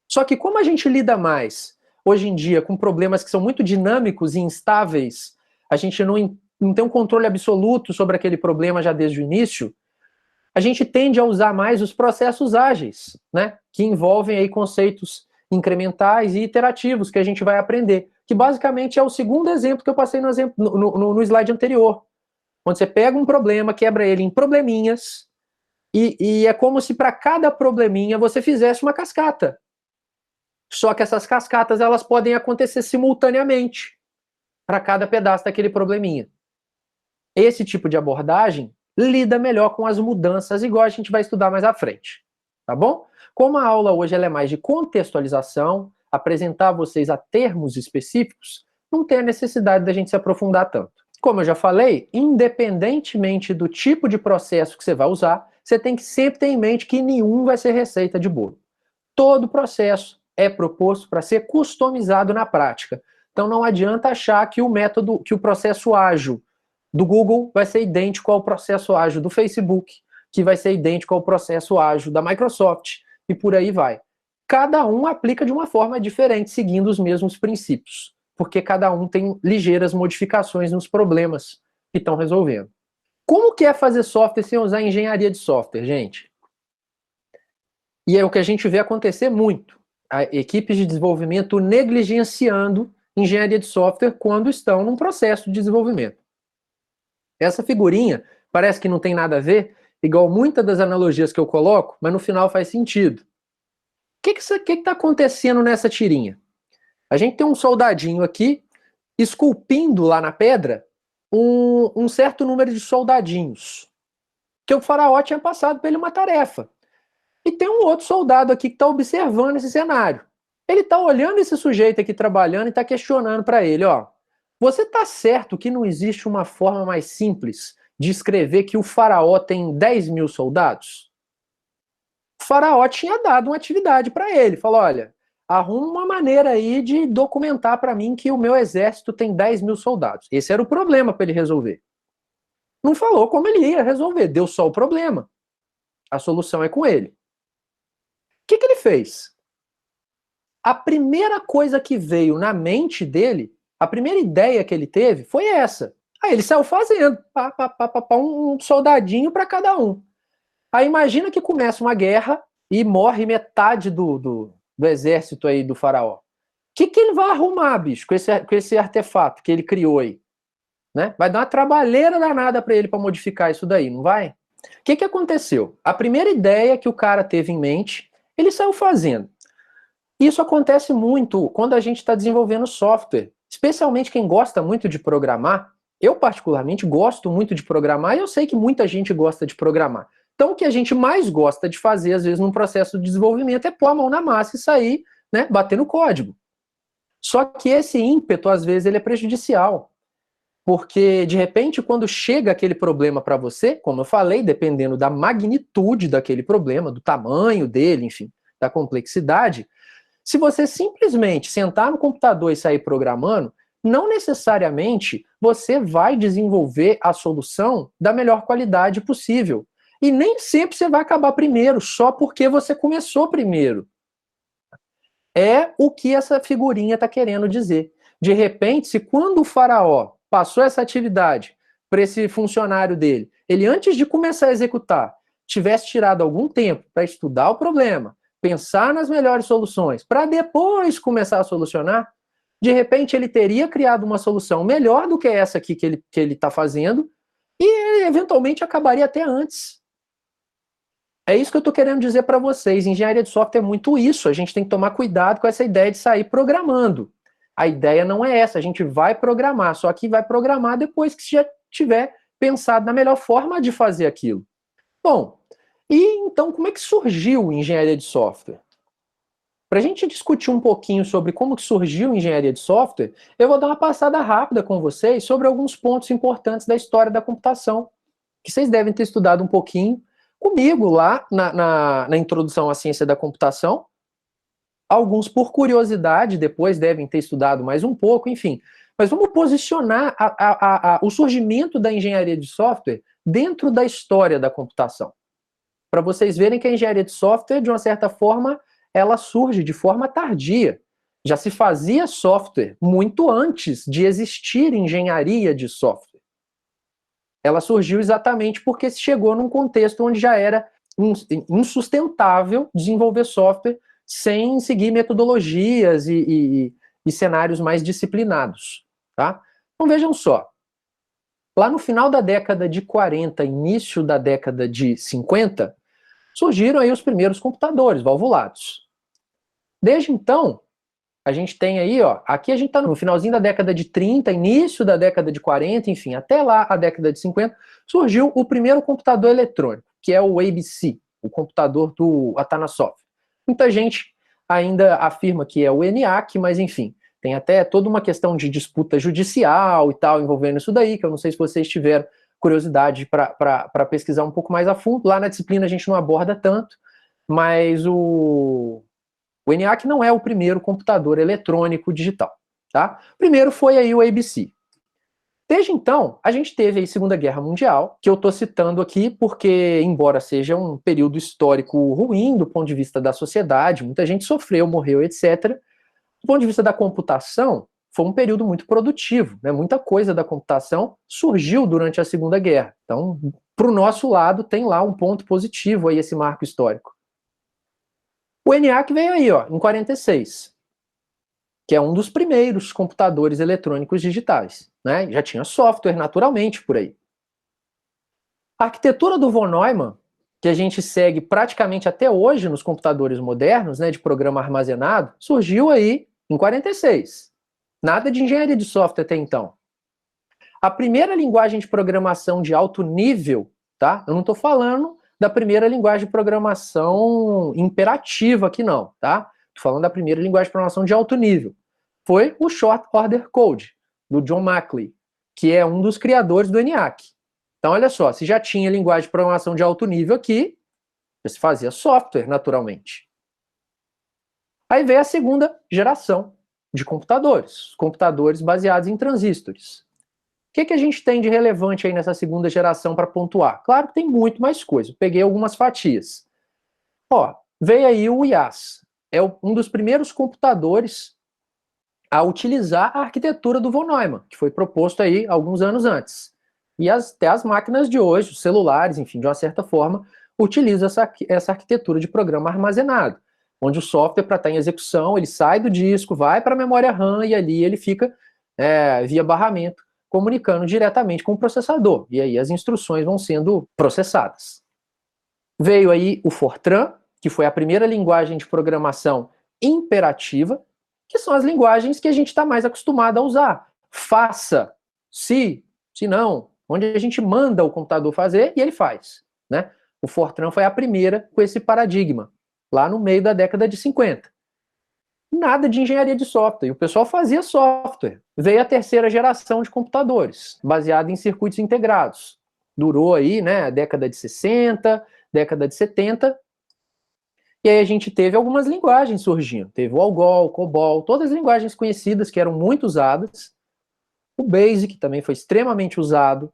Só que como a gente lida mais, hoje em dia, com problemas que são muito dinâmicos e instáveis, a gente não tem um controle absoluto sobre aquele problema já desde o início, a gente tende a usar mais os processos ágeis, né? Que envolvem aí conceitos incrementais e iterativos que a gente vai aprender, que basicamente é o segundo exemplo que eu passei no slide anterior, onde você pega um problema, quebra ele em probleminhas, e é como se para cada probleminha você fizesse uma cascata. Só que essas cascatas elas podem acontecer simultaneamente para cada pedaço daquele probleminha. Esse tipo de abordagem lida melhor com as mudanças, igual a gente vai estudar mais à frente, tá bom? Como a aula hoje ela é mais de contextualização, apresentar vocês a termos específicos, não tem a necessidade da gente se aprofundar tanto. Como eu já falei, independentemente do tipo de processo que você vai usar, você tem que sempre ter em mente que nenhum vai ser receita de bolo. Todo processo é proposto para ser customizado na prática. Então não adianta achar que o processo ágil do Google vai ser idêntico ao processo ágil do Facebook, que vai ser idêntico ao processo ágil da Microsoft, e por aí vai. Cada um aplica de uma forma diferente, seguindo os mesmos princípios, porque cada um tem ligeiras modificações nos problemas que estão resolvendo. Como que é fazer software sem usar engenharia de software, gente? E é o que a gente vê acontecer muito. Equipes de desenvolvimento negligenciando engenharia de software quando estão num processo de desenvolvimento. Essa figurinha parece que não tem nada a ver, igual muitas das analogias que eu coloco, mas no final faz sentido. O que está acontecendo nessa tirinha? A gente tem um soldadinho aqui esculpindo lá na pedra um certo número de soldadinhos, que o faraó tinha passado para ele uma tarefa. E tem um outro soldado aqui que está observando esse cenário. Ele está olhando esse sujeito aqui trabalhando e está questionando para ele, ó, você está certo que não existe uma forma mais simples de escrever que o faraó tem 10 mil soldados? O faraó tinha dado uma atividade para ele, falou, olha, arruma uma maneira aí de documentar para mim que o meu exército tem 10 mil soldados. Esse era o problema para ele resolver. Não falou como ele ia resolver, deu só o problema. A solução é com ele. O que ele fez? A primeira coisa que veio na mente dele, a primeira ideia que ele teve foi essa. Aí ele saiu fazendo, um soldadinho para cada um. Aí imagina que começa uma guerra e morre metade do exército aí do faraó. O que ele vai arrumar, bicho, com esse artefato que ele criou aí? Né? Vai dar uma trabalheira danada para ele para modificar isso daí, não vai? O que aconteceu? A primeira ideia que o cara teve em mente, ele saiu fazendo. Isso acontece muito quando a gente está desenvolvendo software, especialmente quem gosta muito de programar. Eu, particularmente, gosto muito de programar e eu sei que muita gente gosta de programar. Então, o que a gente mais gosta de fazer, às vezes, num processo de desenvolvimento é pôr a mão na massa e sair, né, batendo código. Só que esse ímpeto, às vezes, ele é prejudicial. Porque, de repente, quando chega aquele problema para você, como eu falei, dependendo da magnitude daquele problema, do tamanho dele, enfim, da complexidade, se você simplesmente sentar no computador e sair programando, não necessariamente você vai desenvolver a solução da melhor qualidade possível. E nem sempre você vai acabar primeiro, só porque você começou primeiro. É o que essa figurinha está querendo dizer. De repente, se quando o faraó passou essa atividade para esse funcionário dele, ele antes de começar a executar, tivesse tirado algum tempo para estudar o problema, pensar nas melhores soluções, para depois começar a solucionar, de repente ele teria criado uma solução melhor do que essa aqui que ele está fazendo, e ele eventualmente acabaria até antes. É isso que eu estou querendo dizer para vocês. Engenharia de software é muito isso. A gente tem que tomar cuidado com essa ideia de sair programando. A ideia não é essa. A gente vai programar, só que vai programar depois que já tiver pensado na melhor forma de fazer aquilo. Bom, e então como é que surgiu engenharia de software? Para a gente discutir um pouquinho sobre como que surgiu engenharia de software, eu vou dar uma passada rápida com vocês sobre alguns pontos importantes da história da computação, que vocês devem ter estudado um pouquinho comigo lá na introdução à ciência da computação. Alguns por curiosidade, depois devem ter estudado mais um pouco, enfim. Mas vamos posicionar o surgimento da engenharia de software dentro da história da computação. Para vocês verem que a engenharia de software, de uma certa forma, ela surge de forma tardia. Já se fazia software muito antes de existir engenharia de software. Ela surgiu exatamente porque se chegou num contexto onde já era insustentável desenvolver software sem seguir metodologias e cenários mais disciplinados. Tá? Então vejam só, lá no final da década de 40, início da década de 50, surgiram aí os primeiros computadores valvulados. Desde então, a gente tem aí, ó, aqui a gente está no finalzinho da década de 30, início da década de 40, enfim, até lá a década de 50, surgiu o primeiro computador eletrônico, que é o ABC, o computador do Atanasov. Muita gente ainda afirma que é o ENIAC, mas enfim, tem até toda uma questão de disputa judicial e tal envolvendo isso daí, que eu não sei se vocês tiveram curiosidade para pesquisar um pouco mais a fundo. Lá na disciplina a gente não aborda tanto, mas o ENIAC não é o primeiro computador eletrônico digital. Tá? Primeiro foi aí o ABC. Desde então, a gente teve a Segunda Guerra Mundial, que eu estou citando aqui porque, embora seja um período histórico ruim do ponto de vista da sociedade, muita gente sofreu, morreu, etc., do ponto de vista da computação, foi um período muito produtivo, né? Muita coisa da computação surgiu durante a Segunda Guerra. Então, para o nosso lado, tem lá um ponto positivo aí, esse marco histórico. O ENIAC veio aí, ó, em 46, que é um dos primeiros computadores eletrônicos digitais. Né? Já tinha software naturalmente por aí. A arquitetura do von Neumann, que a gente segue praticamente até hoje nos computadores modernos, né, de programa armazenado, surgiu aí em 46. Nada de engenharia de software até então. A primeira linguagem de programação de alto nível, tá? Eu não estou falando da primeira linguagem de programação imperativa aqui não, tá? Estou falando da primeira linguagem de programação de alto nível. Foi o Short Order Code, do John Mackley, que é um dos criadores do ENIAC. Então, olha só, se já tinha linguagem de programação de alto nível aqui, já se fazia software, naturalmente. Aí veio a segunda geração de computadores, computadores baseados em transistores. O que a gente tem de relevante aí nessa segunda geração para pontuar? Claro que tem muito mais coisa, peguei algumas fatias. Ó, veio aí o IaaS, é um dos primeiros computadores a utilizar a arquitetura do von Neumann, que foi proposto aí alguns anos antes. E até as máquinas de hoje, os celulares, enfim, de uma certa forma, utilizam essa arquitetura de programa armazenado, onde o software, para estar em execução, ele sai do disco, vai para a memória RAM e ali ele fica, via barramento, comunicando diretamente com o processador. E aí as instruções vão sendo processadas. Veio aí o Fortran, que foi a primeira linguagem de programação imperativa, que são as linguagens que a gente está mais acostumado a usar. Faça, se não, onde a gente manda o computador fazer e ele faz. Né? O Fortran foi a primeira com esse paradigma, lá no meio da década de 50. Nada de engenharia de software, e o pessoal fazia software. Veio a terceira geração de computadores, baseada em circuitos integrados. Durou aí, né, a década de 60, década de 70, e aí a gente teve algumas linguagens surgindo. Teve o Algol, o COBOL, todas as linguagens conhecidas que eram muito usadas. O BASIC também foi extremamente usado.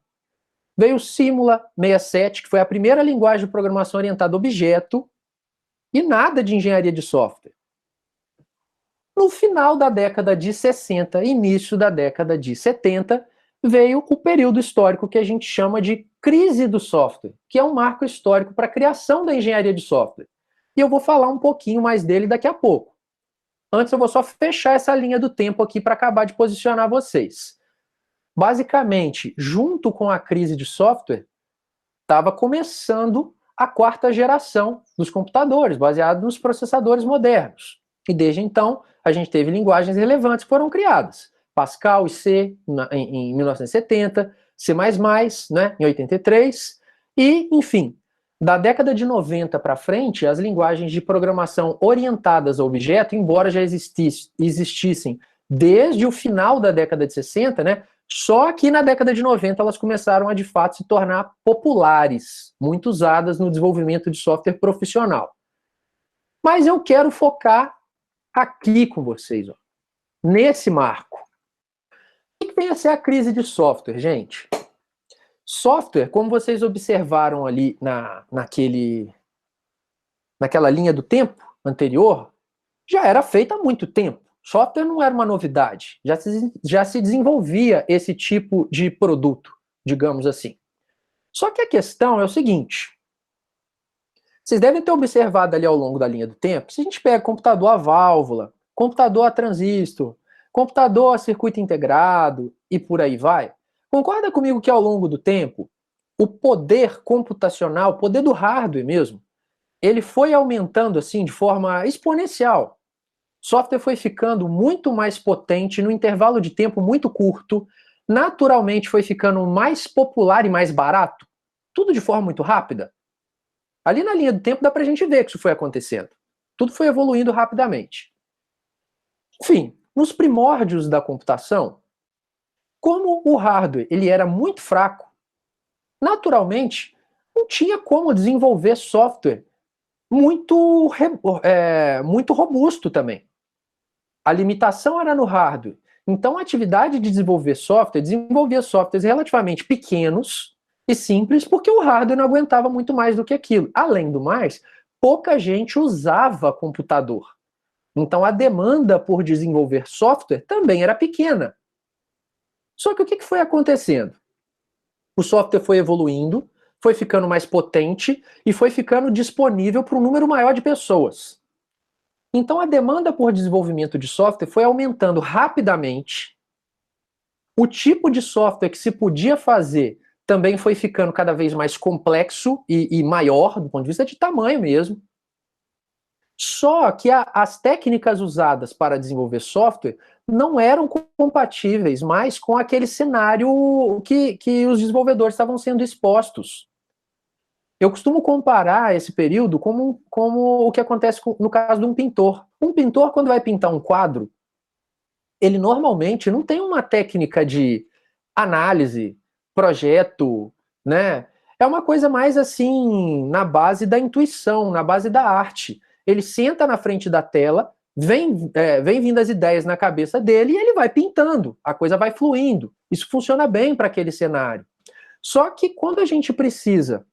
Veio o Simula 67, que foi a primeira linguagem de programação orientada a objeto, e nada de engenharia de software. No final da década de 60, início da década de 70, veio o período histórico que a gente chama de crise do software, que é um marco histórico para a criação da engenharia de software. E eu vou falar um pouquinho mais dele daqui a pouco. Antes eu vou só fechar essa linha do tempo aqui para acabar de posicionar vocês. Basicamente, junto com a crise de software, estava começando a quarta geração dos computadores, baseado nos processadores modernos. E desde então, a gente teve linguagens relevantes que foram criadas. Pascal e C em 1970, C++, né, em 83, e, enfim, da década de 90 para frente, as linguagens de programação orientadas a objeto, embora já existissem desde o final da década de 60, né, só que na década de 90 elas começaram a, de fato, se tornar populares, muito usadas no desenvolvimento de software profissional. Mas eu quero focar aqui com vocês, ó, nesse marco. O que vem a ser a crise de software, gente? Software, como vocês observaram ali naquela linha do tempo anterior, já era feita há muito tempo. Software não era uma novidade, já se desenvolvia esse tipo de produto, digamos assim. Só que a questão é o seguinte, vocês devem ter observado ali ao longo da linha do tempo, se a gente pega computador a válvula, computador a transistor, computador a circuito integrado e por aí vai, concorda comigo que ao longo do tempo, o poder computacional, o poder do hardware mesmo, ele foi aumentando assim de forma exponencial. Software foi ficando muito mais potente no intervalo de tempo muito curto, naturalmente foi ficando mais popular e mais barato, tudo de forma muito rápida. Ali na linha do tempo dá pra gente ver que isso foi acontecendo. Tudo foi evoluindo rapidamente. Enfim, nos primórdios da computação, como o hardware ele era muito fraco, naturalmente não tinha como desenvolver software muito robusto também. A limitação era no hardware. Então, a atividade de desenvolver software desenvolvia softwares relativamente pequenos e simples, porque o hardware não aguentava muito mais do que aquilo. Além do mais, pouca gente usava computador. Então, a demanda por desenvolver software também era pequena. Só que o que foi acontecendo? O software foi evoluindo, foi ficando mais potente e foi ficando disponível para um número maior de pessoas. Então a demanda por desenvolvimento de software foi aumentando rapidamente. O tipo de software que se podia fazer também foi ficando cada vez mais complexo e maior, do ponto de vista de tamanho mesmo. Só que as técnicas usadas para desenvolver software não eram compatíveis mais com aquele cenário que os desenvolvedores estavam sendo expostos. Eu costumo comparar esse período como o que acontece no caso de um pintor. Um pintor, quando vai pintar um quadro, ele normalmente não tem uma técnica de análise, projeto, né? É uma coisa mais assim, na base da intuição, na base da arte. Ele senta na frente da tela, vem vindo as ideias na cabeça dele e ele vai pintando, a coisa vai fluindo. Isso funciona bem para aquele cenário. Só que quando a gente precisa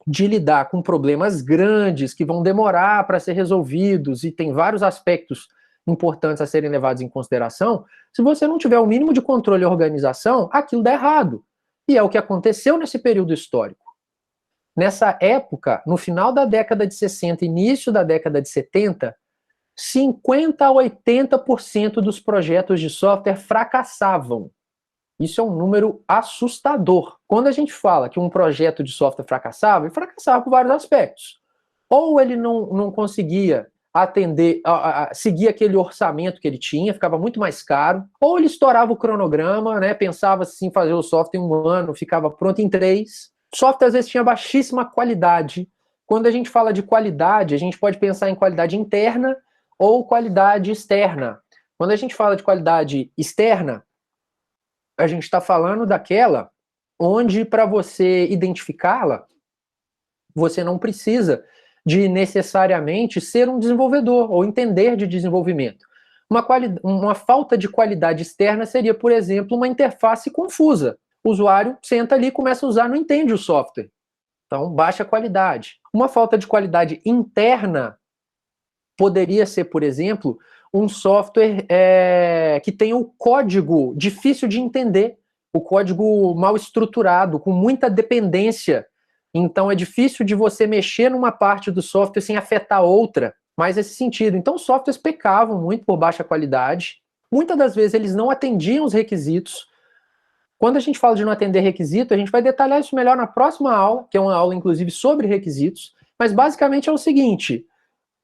de lidar com problemas grandes que vão demorar para ser resolvidos e tem vários aspectos importantes a serem levados em consideração, se você não tiver o mínimo de controle e organização, aquilo dá errado. E é o que aconteceu nesse período histórico. Nessa época, no final da década de 60, início da década de 70, 50 a 80% dos projetos de software fracassavam. Isso é um número assustador. Quando a gente fala que um projeto de software fracassava, ele fracassava por vários aspectos. Ou ele não conseguia atender, seguir aquele orçamento que ele tinha, ficava muito mais caro, ou ele estourava o cronograma, né, pensava assim, fazer o software em 1 ano, ficava pronto em 3. O software às vezes tinha baixíssima qualidade. Quando a gente fala de qualidade, a gente pode pensar em qualidade interna ou qualidade externa. Quando a gente fala de qualidade externa, a gente está falando daquela onde, para você identificá-la, você não precisa de necessariamente ser um desenvolvedor ou entender de desenvolvimento. Uma falta de qualidade externa seria, por exemplo, uma interface confusa. O usuário senta ali, começa a usar, não entende o software. Então, baixa qualidade. Uma falta de qualidade interna poderia ser, por exemplo, um software que tem o código difícil de entender, o código mal estruturado, com muita dependência. Então é difícil de você mexer numa parte do software sem afetar outra, mais esse sentido. Então os softwares pecavam muito por baixa qualidade. Muitas das vezes eles não atendiam os requisitos. Quando a gente fala de não atender requisito, a gente vai detalhar isso melhor na próxima aula, que é uma aula inclusive sobre requisitos, mas basicamente é o seguinte: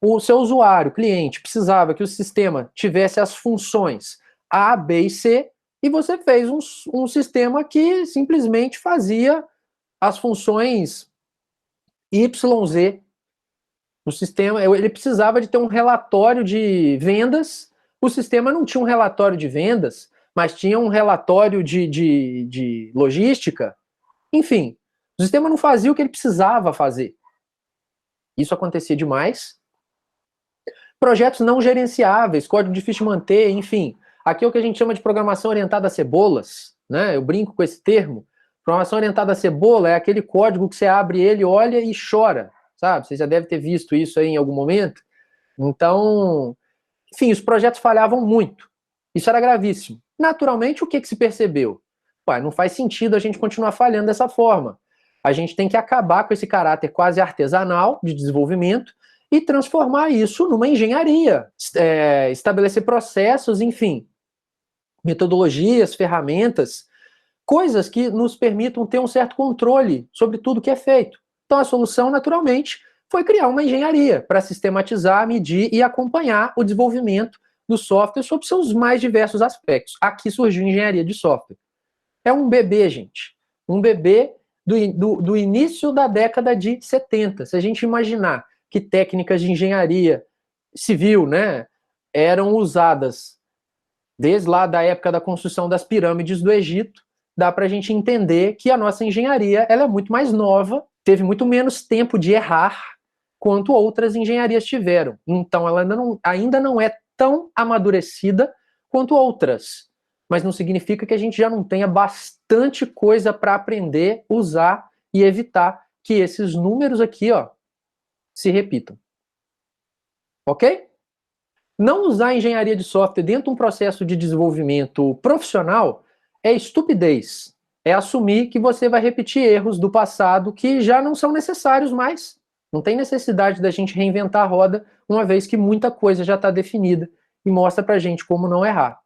o seu usuário, cliente, precisava que o sistema tivesse as funções A, B e C, e você fez um sistema que simplesmente fazia as funções Y, Z. O sistema, ele precisava de ter um relatório de vendas, o sistema não tinha um relatório de vendas, mas tinha um relatório de logística. Enfim, o sistema não fazia o que ele precisava fazer. Isso acontecia demais. Projetos não gerenciáveis, código difícil de manter, enfim. Aqui é o que a gente chama de programação orientada a cebolas, né? Eu brinco com esse termo. Programação orientada a cebola é aquele código que você abre ele, olha e chora, sabe? Você já deve ter visto isso aí em algum momento. Então, enfim, os projetos falhavam muito. Isso era gravíssimo. Naturalmente, o que se percebeu? Ué, não faz sentido a gente continuar falhando dessa forma. A gente tem que acabar com esse caráter quase artesanal de desenvolvimento e transformar isso numa engenharia, estabelecer processos, enfim, metodologias, ferramentas, coisas que nos permitam ter um certo controle sobre tudo que é feito. Então a solução, naturalmente, foi criar uma engenharia para sistematizar, medir e acompanhar o desenvolvimento do software sob seus mais diversos aspectos. Aqui surgiu a engenharia de software. É um bebê, gente. Um bebê do início da década de 70. Se a gente imaginar que técnicas de engenharia civil, né, eram usadas desde lá da época da construção das pirâmides do Egito, dá para a gente entender que a nossa engenharia ela é muito mais nova, teve muito menos tempo de errar quanto outras engenharias tiveram. Então ela ainda não é tão amadurecida quanto outras. Mas não significa que a gente já não tenha bastante coisa para aprender, usar e evitar que esses números aqui, ó, se repitam. Ok? Não usar engenharia de software dentro de um processo de desenvolvimento profissional é estupidez. É assumir que você vai repetir erros do passado que já não são necessários mais. Não tem necessidade da gente reinventar a roda, uma vez que muita coisa já está definida e mostra pra gente como não errar.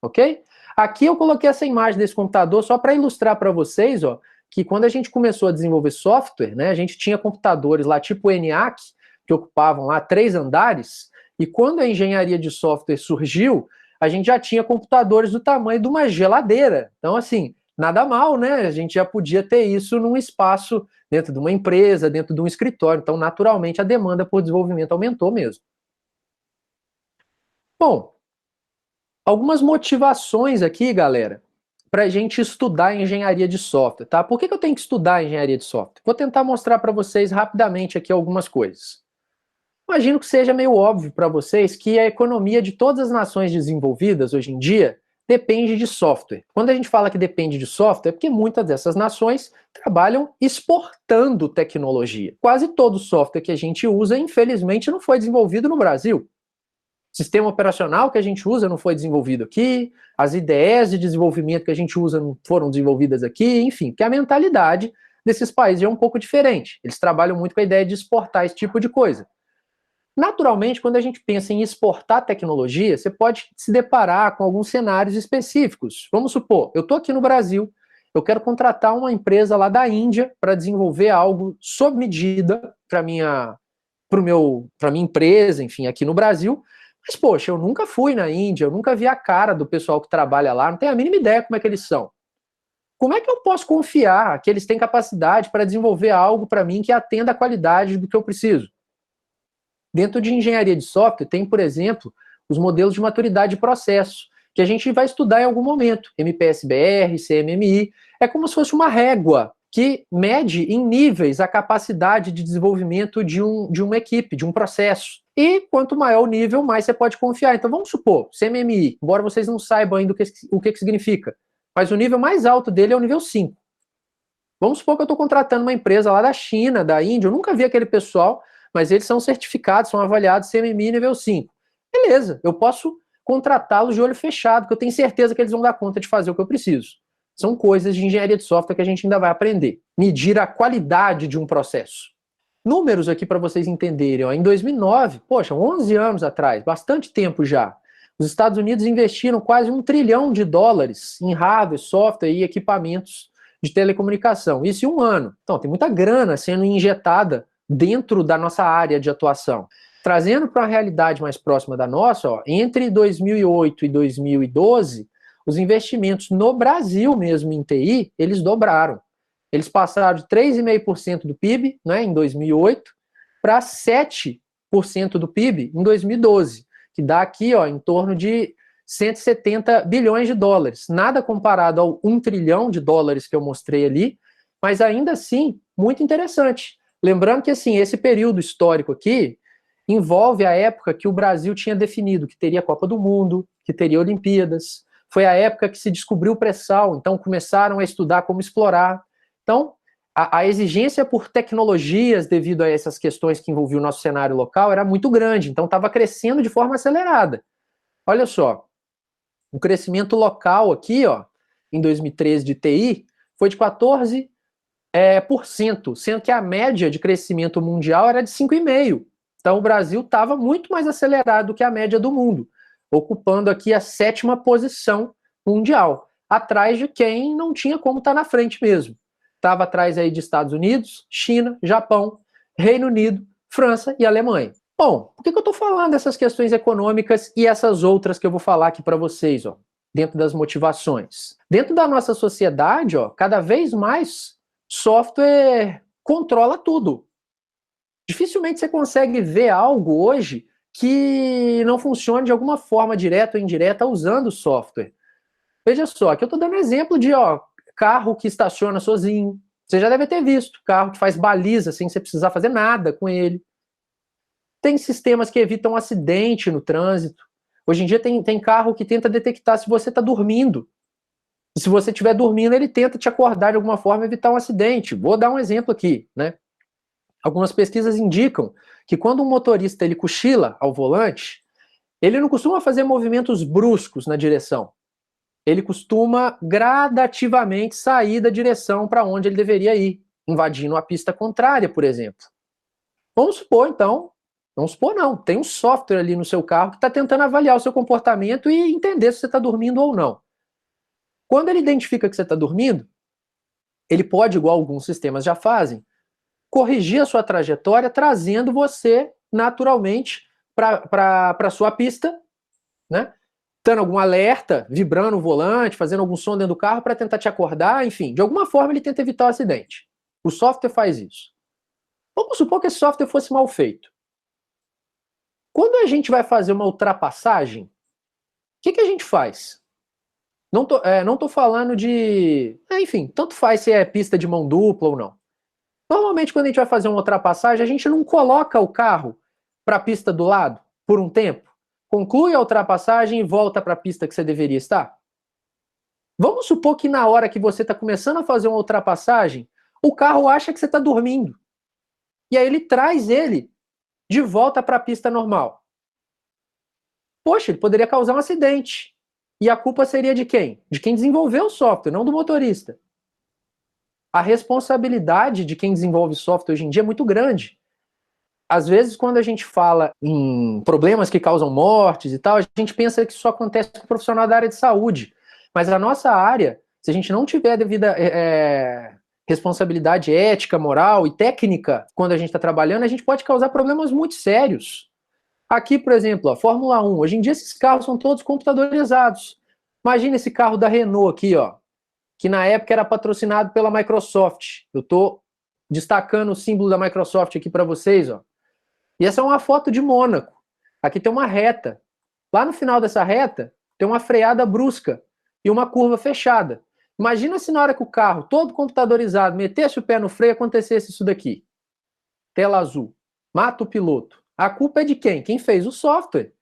Ok? Aqui eu coloquei essa imagem desse computador só para ilustrar para vocês, ó, que quando a gente começou a desenvolver software, né, a gente tinha computadores lá tipo ENIAC, que ocupavam lá 3 andares, e quando a engenharia de software surgiu, a gente já tinha computadores do tamanho de uma geladeira. Então, assim, nada mal, né? A gente já podia ter isso num espaço dentro de uma empresa, dentro de um escritório. Então, naturalmente, a demanda por desenvolvimento aumentou mesmo. Bom, algumas motivações aqui, galera, para a gente estudar engenharia de software, tá? Por que eu tenho que estudar engenharia de software? Vou tentar mostrar para vocês rapidamente aqui algumas coisas. Imagino que seja meio óbvio para vocês que a economia de todas as nações desenvolvidas hoje em dia depende de software. Quando a gente fala que depende de software, é porque muitas dessas nações trabalham exportando tecnologia. Quase todo software que a gente usa, infelizmente, não foi desenvolvido no Brasil. Sistema operacional que a gente usa não foi desenvolvido aqui, as ideias de desenvolvimento que a gente usa não foram desenvolvidas aqui, enfim, porque a mentalidade desses países é um pouco diferente. Eles trabalham muito com a ideia de exportar esse tipo de coisa. Naturalmente, quando a gente pensa em exportar tecnologia, você pode se deparar com alguns cenários específicos. Vamos supor, eu estou aqui no Brasil, eu quero contratar uma empresa lá da Índia para desenvolver algo sob medida para minha empresa, enfim, aqui no Brasil. Mas, poxa, eu nunca fui na Índia, eu nunca vi a cara do pessoal que trabalha lá, não tenho a mínima ideia como é que eles são. Como é que eu posso confiar que eles têm capacidade para desenvolver algo para mim que atenda a qualidade do que eu preciso? Dentro de engenharia de software, tem, por exemplo, os modelos de maturidade de processo, que a gente vai estudar em algum momento. MPSBR, CMMI. É como se fosse uma régua que mede em níveis a capacidade de desenvolvimento de uma equipe, de um processo. E quanto maior o nível, mais você pode confiar. Então vamos supor, CMMI, embora vocês não saibam ainda o que significa, mas o nível mais alto dele é o nível 5. Vamos supor que eu estou contratando uma empresa lá da China, da Índia, eu nunca vi aquele pessoal, mas eles são certificados, são avaliados CMMI nível 5. beleza, eu posso contratá-los de olho fechado, porque eu tenho certeza que eles vão dar conta de fazer o que eu preciso. São coisas de engenharia de software que a gente ainda vai aprender. Medir a qualidade de um processo. Números aqui para vocês entenderem. Ó. Em 2009, poxa, 11 anos atrás, bastante tempo já, os Estados Unidos investiram quase $1 trilhão em hardware, software e equipamentos de telecomunicação. Isso em um ano. Então, tem muita grana sendo injetada dentro da nossa área de atuação. Trazendo para uma realidade mais próxima da nossa, ó, entre 2008 e 2012, os investimentos no Brasil mesmo em TI, eles dobraram. Eles passaram de 3,5% do PIB, né, em 2008 para 7% do PIB em 2012, que dá aqui ó, em torno de 170 bilhões de dólares. Nada comparado ao $1 trilhão que eu mostrei ali, mas ainda assim, muito interessante. Lembrando que assim, esse período histórico aqui envolve a época que o Brasil tinha definido que teria Copa do Mundo, que teria Olimpíadas. Foi a época que se descobriu o pré-sal, então começaram a estudar como explorar. Então, a exigência por tecnologias devido a essas questões que envolviam o nosso cenário local era muito grande, então estava crescendo de forma acelerada. Olha só, o crescimento local aqui, ó, em 2013 de TI, foi de 14%, sendo que a média de crescimento mundial era de 5,5%. Então o Brasil estava muito mais acelerado do que a média do mundo, ocupando aqui a 7ª posição mundial, atrás de quem não tinha como estar na frente mesmo. Estava atrás aí de Estados Unidos, China, Japão, Reino Unido, França e Alemanha. Bom, por que eu estou falando dessas questões econômicas e essas outras que eu vou falar aqui para vocês, ó, dentro das motivações? Dentro da nossa sociedade, ó, cada vez mais software controla tudo. Dificilmente você consegue ver algo hoje que não funcione de alguma forma direta ou indireta usando software. Veja só, aqui eu estou dando exemplo de carro que estaciona sozinho. Você já deve ter visto, carro que faz baliza sem você precisar fazer nada com ele. Tem sistemas que evitam acidente no trânsito. Hoje em dia tem carro que tenta detectar se você está dormindo. E se você estiver dormindo, ele tenta te acordar de alguma forma e evitar um acidente. Vou dar um exemplo aqui, né? Algumas pesquisas indicam que quando um motorista ele cochila ao volante, ele não costuma fazer movimentos bruscos na direção. Ele costuma gradativamente sair da direção para onde ele deveria ir, invadindo a pista contrária, por exemplo. Vamos supor, então, tem um software ali no seu carro que está tentando avaliar o seu comportamento e entender se você está dormindo ou não. Quando ele identifica que você está dormindo, ele pode, igual alguns sistemas já fazem, corrigir a sua trajetória, trazendo você naturalmente para a sua pista, né? Dando algum alerta, vibrando o volante, fazendo algum som dentro do carro para tentar te acordar, enfim, de alguma forma ele tenta evitar o acidente. O software faz isso. Vamos supor que esse software fosse mal feito. Quando a gente vai fazer uma ultrapassagem, o que a gente faz? Não tô falando de... enfim, tanto faz se é pista de mão dupla ou não. Normalmente, quando a gente vai fazer uma ultrapassagem, a gente não coloca o carro para a pista do lado por um tempo, conclui a ultrapassagem e volta para a pista que você deveria estar. Vamos supor que na hora que você está começando a fazer uma ultrapassagem, o carro acha que você está dormindo. E aí ele traz ele de volta para a pista normal. Poxa, ele poderia causar um acidente. E a culpa seria de quem? De quem desenvolveu o software, não do motorista. A responsabilidade de quem desenvolve software hoje em dia é muito grande. Às vezes, quando a gente fala em problemas que causam mortes e tal, a gente pensa que isso acontece com o profissional da área de saúde. Mas a nossa área, se a gente não tiver a devida responsabilidade ética, moral e técnica quando a gente está trabalhando, a gente pode causar problemas muito sérios. Aqui, por exemplo, a Fórmula 1. Hoje em dia, esses carros são todos computadorizados. Imagina esse carro da Renault aqui, ó, que na época era patrocinado pela Microsoft. Eu estou destacando o símbolo da Microsoft aqui para vocês, ó. E essa é uma foto de Mônaco. Aqui tem uma reta. Lá no final dessa reta, tem uma freada brusca e uma curva fechada. Imagina se na hora que o carro, todo computadorizado, metesse o pé no freio, acontecesse isso daqui. Tela azul. Mata o piloto. A culpa é de quem? Quem fez o software.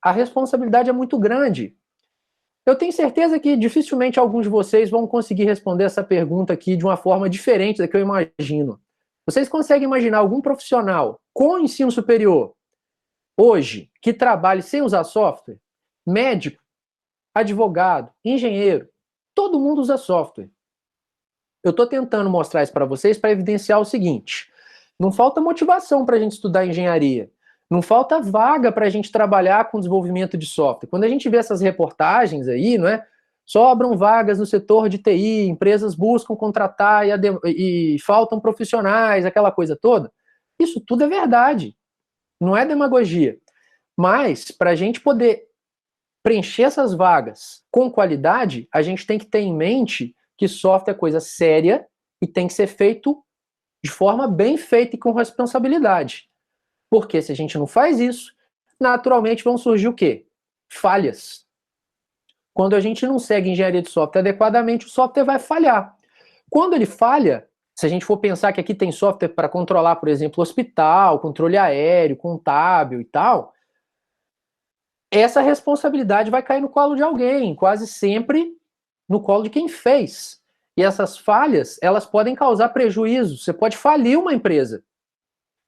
A responsabilidade é muito grande. Eu tenho certeza que dificilmente alguns de vocês vão conseguir responder essa pergunta aqui de uma forma diferente da que eu imagino. Vocês conseguem imaginar algum profissional com ensino superior hoje que trabalhe sem usar software? Médico, advogado, engenheiro, todo mundo usa software. Eu estou tentando mostrar isso para vocês para evidenciar o seguinte: não falta motivação para a gente estudar engenharia, não falta vaga para a gente trabalhar com desenvolvimento de software. Quando a gente vê essas reportagens aí, não é? Sobram vagas no setor de TI, empresas buscam contratar e faltam profissionais, aquela coisa toda. Isso tudo é verdade, não é demagogia. Mas, para a gente poder preencher essas vagas com qualidade, a gente tem que ter em mente que software é coisa séria e tem que ser feito de forma bem feita e com responsabilidade. Porque se a gente não faz isso, naturalmente vão surgir o quê? Falhas. Quando a gente não segue engenharia de software adequadamente, o software vai falhar. Quando ele falha, se a gente for pensar que aqui tem software para controlar, por exemplo, hospital, controle aéreo, contábil e tal, essa responsabilidade vai cair no colo de alguém, quase sempre no colo de quem fez. E essas falhas, elas podem causar prejuízo. Você pode falir uma empresa.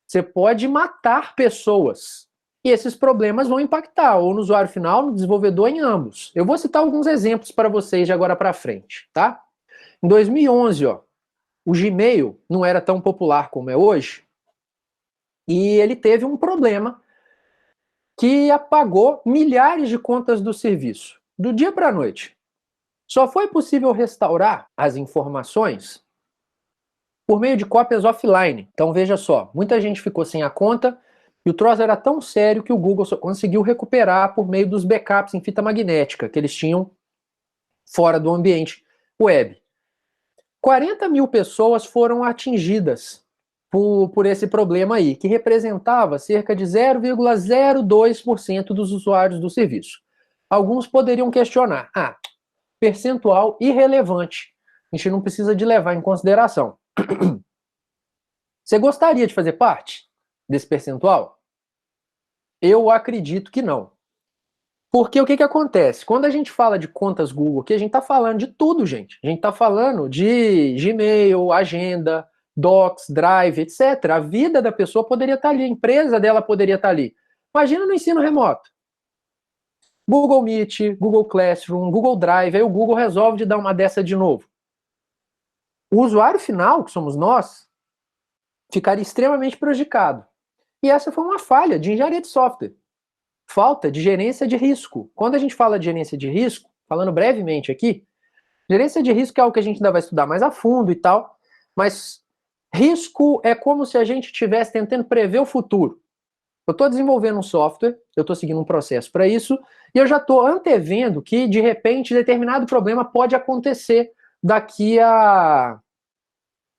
Você pode matar pessoas. E esses problemas vão impactar ou no usuário final, no desenvolvedor, em ambos. Eu vou citar alguns exemplos para vocês de agora para frente, tá? Em 2011, ó, o Gmail não era tão popular como é hoje, e ele teve um problema que apagou milhares de contas do serviço, do dia para a noite. Só foi possível restaurar as informações por meio de cópias offline. Então veja só, muita gente ficou sem a conta e o troço era tão sério que o Google só conseguiu recuperar por meio dos backups em fita magnética que eles tinham fora do ambiente web. 40 mil pessoas foram atingidas por esse problema aí, que representava cerca de 0,02% dos usuários do serviço. Alguns poderiam questionar, percentual irrelevante, a gente não precisa de levar em consideração. Você gostaria de fazer parte desse percentual? Eu acredito que não. Porque o que acontece? Quando a gente fala de contas Google aqui, a gente está falando de tudo, gente. A gente está falando de Gmail, agenda, Docs, Drive, etc. A vida da pessoa poderia estar ali, a empresa dela poderia estar ali. Imagina no ensino remoto. Google Meet, Google Classroom, Google Drive, aí o Google resolve de dar uma dessa de novo. O usuário final, que somos nós, ficaria extremamente prejudicado. E essa foi uma falha de engenharia de software. Falta de gerência de risco. Quando a gente fala de gerência de risco, falando brevemente aqui, gerência de risco é algo que a gente ainda vai estudar mais a fundo e tal, mas risco é como se a gente estivesse tentando prever o futuro. Eu estou desenvolvendo um software, eu estou seguindo um processo para isso, e eu já estou antevendo que, de repente, determinado problema pode acontecer daqui a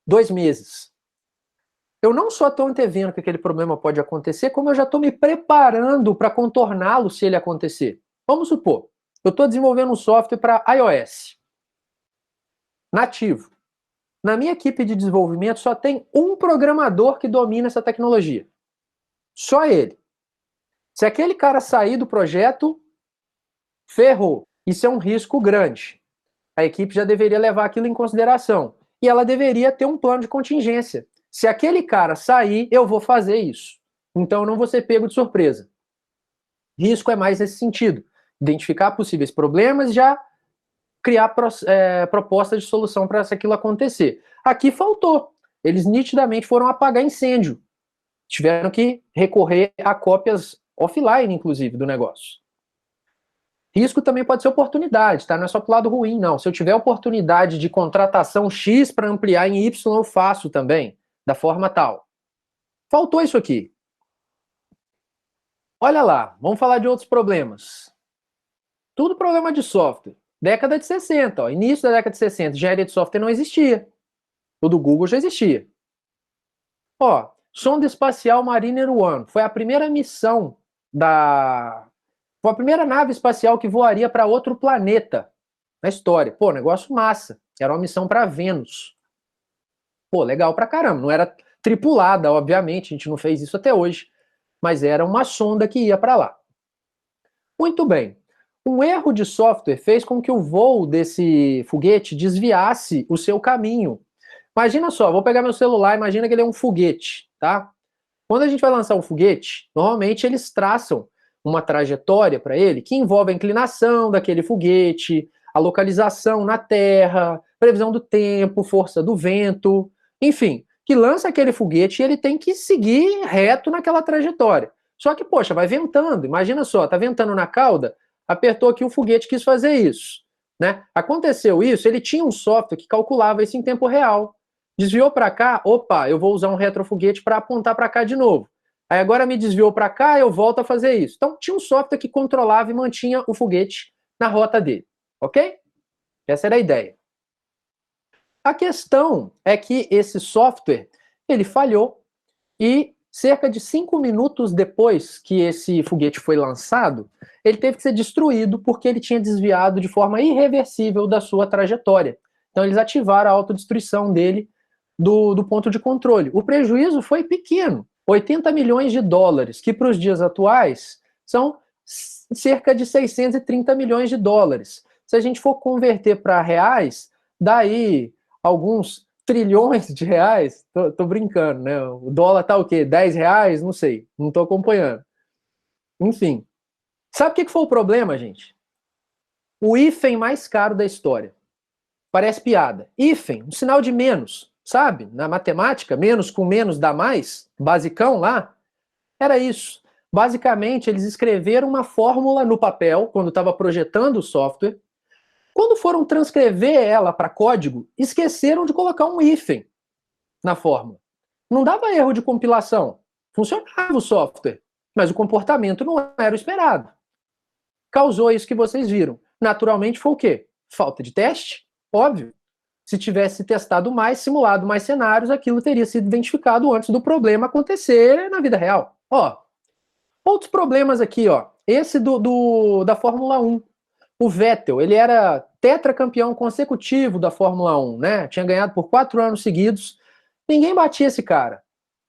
2 meses. Eu não só estou antevendo que aquele problema pode acontecer, como eu já estou me preparando para contorná-lo se ele acontecer. Vamos supor, eu estou desenvolvendo um software para iOS nativo. Na minha equipe de desenvolvimento só tem um programador que domina essa tecnologia. Só ele. Se aquele cara sair do projeto, ferrou. Isso é um risco grande. A equipe já deveria levar aquilo em consideração. E ela deveria ter um plano de contingência. Se aquele cara sair, eu vou fazer isso. Então eu não vou ser pego de surpresa. Risco é mais nesse sentido. Identificar possíveis problemas e já criar propostas de solução para aquilo acontecer. Aqui faltou. Eles nitidamente foram apagar incêndio. Tiveram que recorrer a cópias offline, inclusive, do negócio. Risco também pode ser oportunidade, tá? Não é só pro lado ruim, não. Se eu tiver oportunidade de contratação X para ampliar em Y, eu faço também, da forma tal. Faltou isso aqui. Olha lá, vamos falar de outros problemas. Tudo problema de software. Década de 60, ó, início da década de 60, engenharia de software não existia. O do Google já existia. Ó, sonda espacial Mariner 1 foi a primeira missão foi a primeira nave espacial que voaria para outro planeta na história. Pô, negócio massa. Era uma missão para Vênus. Pô, legal pra caramba. Não era tripulada, obviamente, a gente não fez isso até hoje, mas era uma sonda que ia para lá. Muito bem. Um erro de software fez com que o voo desse foguete desviasse o seu caminho. Imagina só, vou pegar meu celular, imagina que ele é um foguete, tá? Quando a gente vai lançar um foguete, normalmente eles traçam uma trajetória para ele que envolve a inclinação daquele foguete, a localização na Terra, previsão do tempo, força do vento, enfim, que lança aquele foguete e ele tem que seguir reto naquela trajetória. Só que, poxa, vai ventando, imagina só, tá ventando na cauda, apertou aqui o foguete, quis fazer isso, né? Aconteceu isso, ele tinha um software que calculava isso em tempo real. Desviou para cá, opa, eu vou usar um retrofoguete para apontar para cá de novo. Aí agora me desviou para cá, eu volto a fazer isso. Então tinha um software que controlava e mantinha o foguete na rota dele, ok? Essa era a ideia. A questão é que esse software, ele falhou e cerca de 5 minutos depois que esse foguete foi lançado, ele teve que ser destruído porque ele tinha desviado de forma irreversível da sua trajetória. Então eles ativaram a autodestruição dele do ponto de controle. O prejuízo foi pequeno, 80 milhões de dólares, que para os dias atuais são cerca de 630 milhões de dólares. Se a gente for converter para reais, daí alguns trilhões de reais, tô brincando, né? O dólar tá o quê? 10 reais? Não sei, não tô acompanhando. Enfim, sabe o que foi o problema, gente? O hífen mais caro da história. Parece piada. Hífen, um sinal de menos, sabe? Na matemática, menos com menos dá mais, basicão lá, era isso. Basicamente, eles escreveram uma fórmula no papel, quando estava projetando o software. Quando foram transcrever ela para código, esqueceram de colocar um hífen na fórmula. Não dava erro de compilação. Funcionava o software, mas o comportamento não era o esperado. Causou isso que vocês viram. Naturalmente foi o quê? Falta de teste? Óbvio. Se tivesse testado mais, simulado mais cenários, aquilo teria sido identificado antes do problema acontecer na vida real. Ó, outros problemas aqui, ó. Esse da Fórmula 1. O Vettel, ele era tetracampeão consecutivo da Fórmula 1, né? Tinha ganhado por 4 anos seguidos. Ninguém batia esse cara.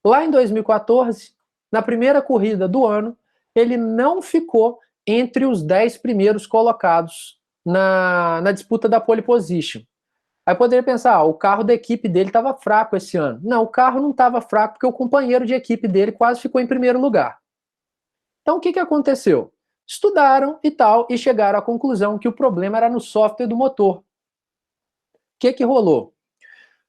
Lá em 2014, na primeira corrida do ano, ele não ficou entre os 10 primeiros colocados na disputa da pole position. Aí poderia pensar, o carro da equipe dele estava fraco esse ano. Não, o carro não estava fraco porque o companheiro de equipe dele quase ficou em primeiro lugar. Então o que aconteceu? Estudaram e tal e chegaram à conclusão que o problema era no software do motor. O que rolou?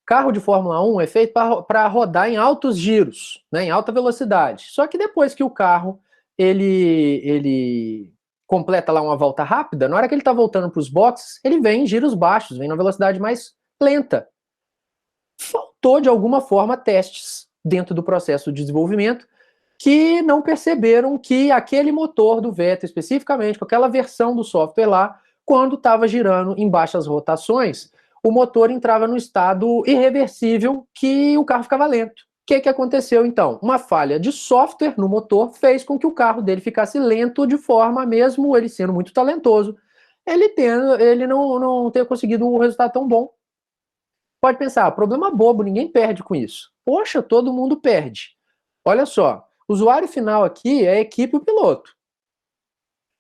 Carro de Fórmula 1 é feito para rodar em altos giros, né, em alta velocidade. Só que depois que o carro ele completa lá uma volta rápida, na hora que ele está voltando para os boxes, ele vem em giros baixos, vem na velocidade mais lenta. Faltou, de alguma forma, testes dentro do processo de desenvolvimento que não perceberam que aquele motor do Vettel, especificamente, com aquela versão do software lá, quando estava girando em baixas rotações, o motor entrava no estado irreversível que o carro ficava lento. O que aconteceu então? Uma falha de software no motor fez com que o carro dele ficasse lento de forma, mesmo ele sendo muito talentoso, ele não ter conseguido um resultado tão bom. Pode pensar, problema bobo, ninguém perde com isso. Poxa, todo mundo perde. Olha só, o usuário final aqui é a equipe e o piloto.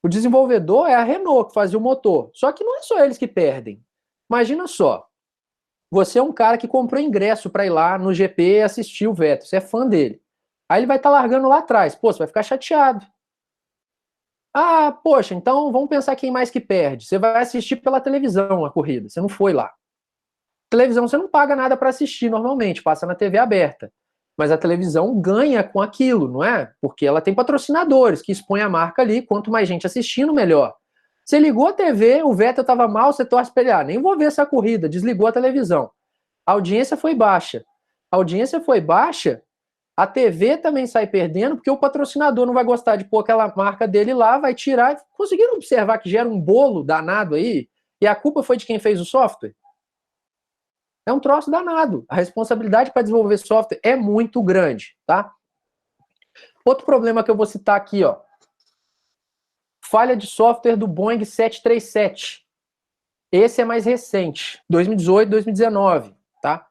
O desenvolvedor é a Renault, que fazia o motor. Só que não é só eles que perdem. Imagina só, você é um cara que comprou ingresso para ir lá no GP assistir o Vettel, você é fã dele. Aí ele vai estar largando lá atrás. Pô, você vai ficar chateado. Ah, poxa, então vamos pensar quem mais que perde. Você vai assistir pela televisão a corrida, você não foi lá. Televisão você não paga nada para assistir normalmente, passa na TV aberta. Mas a televisão ganha com aquilo, não é? Porque ela tem patrocinadores que expõem a marca ali, quanto mais gente assistindo, melhor. Você ligou a TV, o Vettel estava mal, você torce para ele, nem vou ver essa corrida, desligou a televisão. A audiência foi baixa. A audiência foi baixa, a TV também sai perdendo, porque o patrocinador não vai gostar de pôr aquela marca dele lá, vai tirar. Conseguiram observar que gera um bolo danado aí? E a culpa foi de quem fez o software? É um troço danado. A responsabilidade para desenvolver software é muito grande, tá? Outro problema que eu vou citar aqui, ó. Falha de software do Boeing 737. Esse é mais recente, 2018, 2019, tá?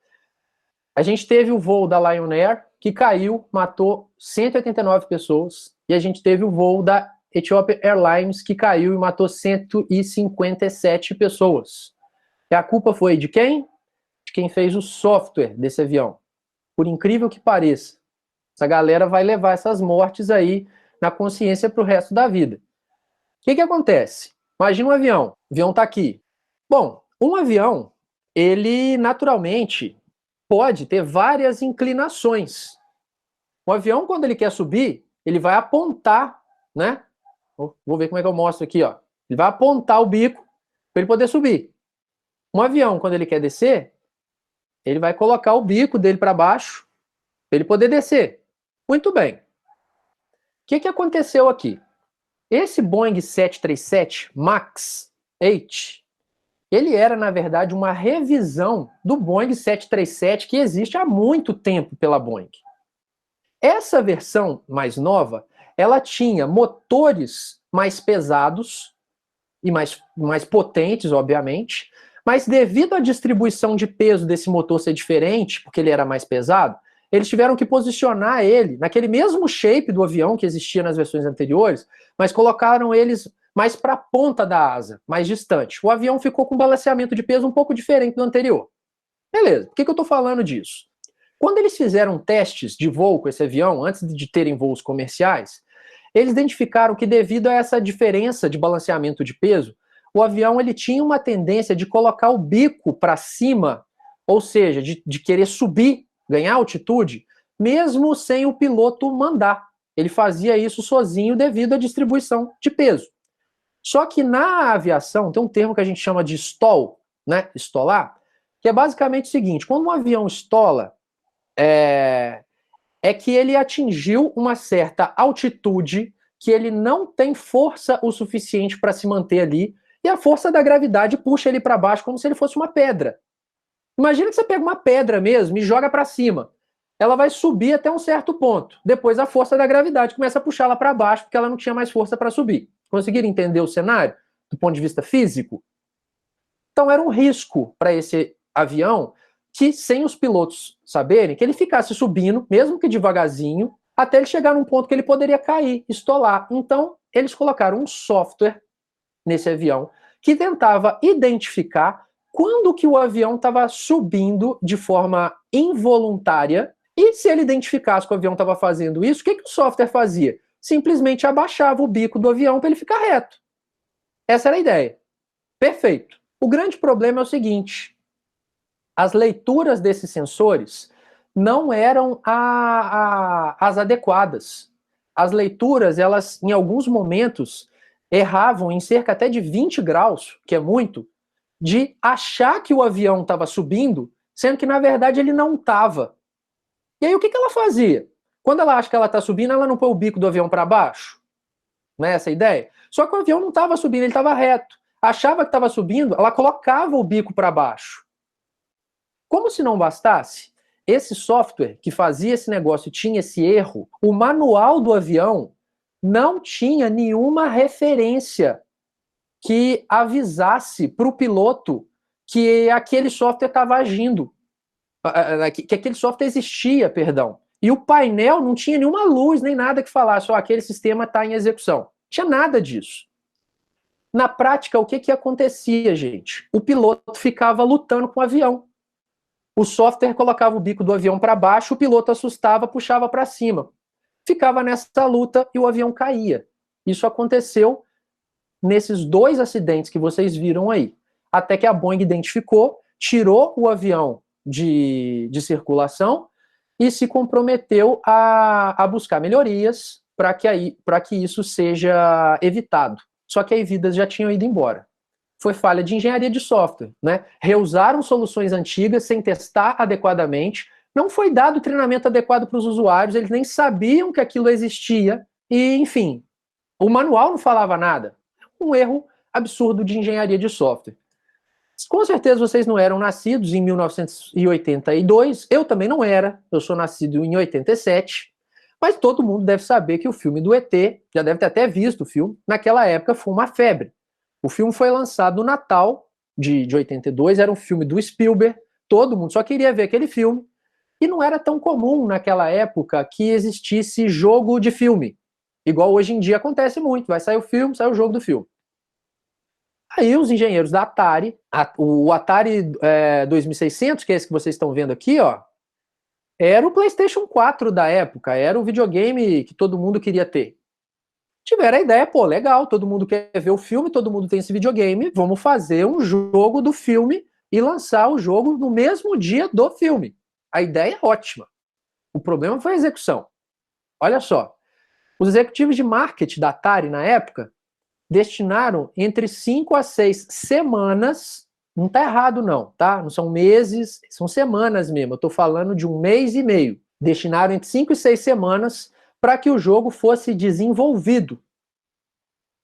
A gente teve o voo da Lion Air, que caiu, matou 189 pessoas, e a gente teve o voo da Ethiopian Airlines, que caiu e matou 157 pessoas. E a culpa foi de quem? De quem fez o software desse avião. Por incrível que pareça. Essa galera vai levar essas mortes aí na consciência para o resto da vida. O que acontece? Imagina um avião. O avião está aqui. Bom, um avião, ele naturalmente pode ter várias inclinações. O avião, quando ele quer subir, ele vai apontar, né? Vou ver como é que eu mostro aqui, ó. Ele vai apontar o bico para ele poder subir. Um avião, quando ele quer descer, ele vai colocar o bico dele para baixo para ele poder descer. Muito bem. O que aconteceu aqui? Esse Boeing 737 MAX 8, ele era, na verdade, uma revisão do Boeing 737 que existe há muito tempo pela Boeing. Essa versão mais nova, ela tinha motores mais pesados e mais potentes, obviamente, mas devido à distribuição de peso desse motor ser diferente, porque ele era mais pesado, eles tiveram que posicionar ele naquele mesmo shape do avião que existia nas versões anteriores, mas colocaram eles mais para a ponta da asa, mais distante. O avião ficou com um balanceamento de peso um pouco diferente do anterior. Beleza, por que eu estou falando disso? Quando eles fizeram testes de voo com esse avião, antes de terem voos comerciais, eles identificaram que devido a essa diferença de balanceamento de peso, o avião ele tinha uma tendência de colocar o bico para cima, ou seja, de querer subir, ganhar altitude, mesmo sem o piloto mandar. Ele fazia isso sozinho devido à distribuição de peso. Só que na aviação tem um termo que a gente chama de stall, né? Estolar, que é basicamente o seguinte: quando um avião estola, é que ele atingiu uma certa altitude que ele não tem força o suficiente para se manter ali, e a força da gravidade puxa ele para baixo como se ele fosse uma pedra. Imagina que você pega uma pedra mesmo e joga para cima. Ela vai subir até um certo ponto. Depois a força da gravidade começa a puxá-la para baixo porque ela não tinha mais força para subir. Conseguiram entender o cenário do ponto de vista físico? Então era um risco para esse avião que, sem os pilotos saberem, que ele ficasse subindo, mesmo que devagarzinho, até ele chegar num ponto que ele poderia cair, estolar. Então, eles colocaram um software nesse avião que tentava identificar quando que o avião estava subindo de forma involuntária, e se ele identificasse que o avião estava fazendo isso, o que o software fazia? Simplesmente abaixava o bico do avião para ele ficar reto. Essa era a ideia. Perfeito. O grande problema é o seguinte: as leituras desses sensores não eram as adequadas. As leituras, elas, em alguns momentos, erravam em cerca até de 20 graus, que é muito, de achar que o avião estava subindo, sendo que, na verdade, ele não estava. E aí, o que ela fazia? Quando ela acha que ela está subindo, ela não põe o bico do avião para baixo? Não é essa a ideia? Só que o avião não estava subindo, ele estava reto. Achava que estava subindo, ela colocava o bico para baixo. Como se não bastasse, esse software que fazia esse negócio tinha esse erro, o manual do avião não tinha nenhuma referência que avisasse para o piloto que aquele software estava agindo, que aquele software existia, perdão. E o painel não tinha nenhuma luz, nem nada que falasse, aquele sistema está em execução. Não tinha nada disso. Na prática, o que acontecia, gente? O piloto ficava lutando com o avião. O software colocava o bico do avião para baixo, o piloto assustava, puxava para cima. Ficava nessa luta e o avião caía. Isso aconteceu nesses 2 acidentes que vocês viram aí. Até que a Boeing identificou, tirou o avião de circulação e se comprometeu a buscar melhorias para que isso seja evitado. Só que aí vidas já tinham ido embora. Foi falha de engenharia de software, né? Reusaram soluções antigas sem testar adequadamente, não foi dado treinamento adequado para os usuários, eles nem sabiam que aquilo existia, e, enfim, o manual não falava nada. Um erro absurdo de engenharia de software. Com certeza vocês não eram nascidos em 1982, eu também não era, eu sou nascido em 87, mas todo mundo deve saber que o filme do ET, já deve ter até visto o filme, naquela época foi uma febre. O filme foi lançado no Natal de 82, era um filme do Spielberg, todo mundo só queria ver aquele filme, e não era tão comum naquela época que existisse jogo de filme, igual hoje em dia acontece muito, vai sair o filme, sai o jogo do filme. Aí os engenheiros da Atari, o Atari 2600, que é esse que vocês estão vendo aqui, ó, Era o PlayStation 4 da época, era o videogame que todo mundo queria ter. Tiveram a ideia, pô, legal, todo mundo quer ver o filme, todo mundo tem esse videogame, vamos fazer um jogo do filme e lançar o jogo no mesmo dia do filme. A ideia é ótima. O problema foi a execução. Olha só, os executivos de marketing da Atari na época destinaram entre 5 a 6 semanas, não está errado não, tá? Não são meses, são semanas mesmo, eu estou falando de 1 mês e meio. Destinaram entre 5 e 6 semanas para que o jogo fosse desenvolvido.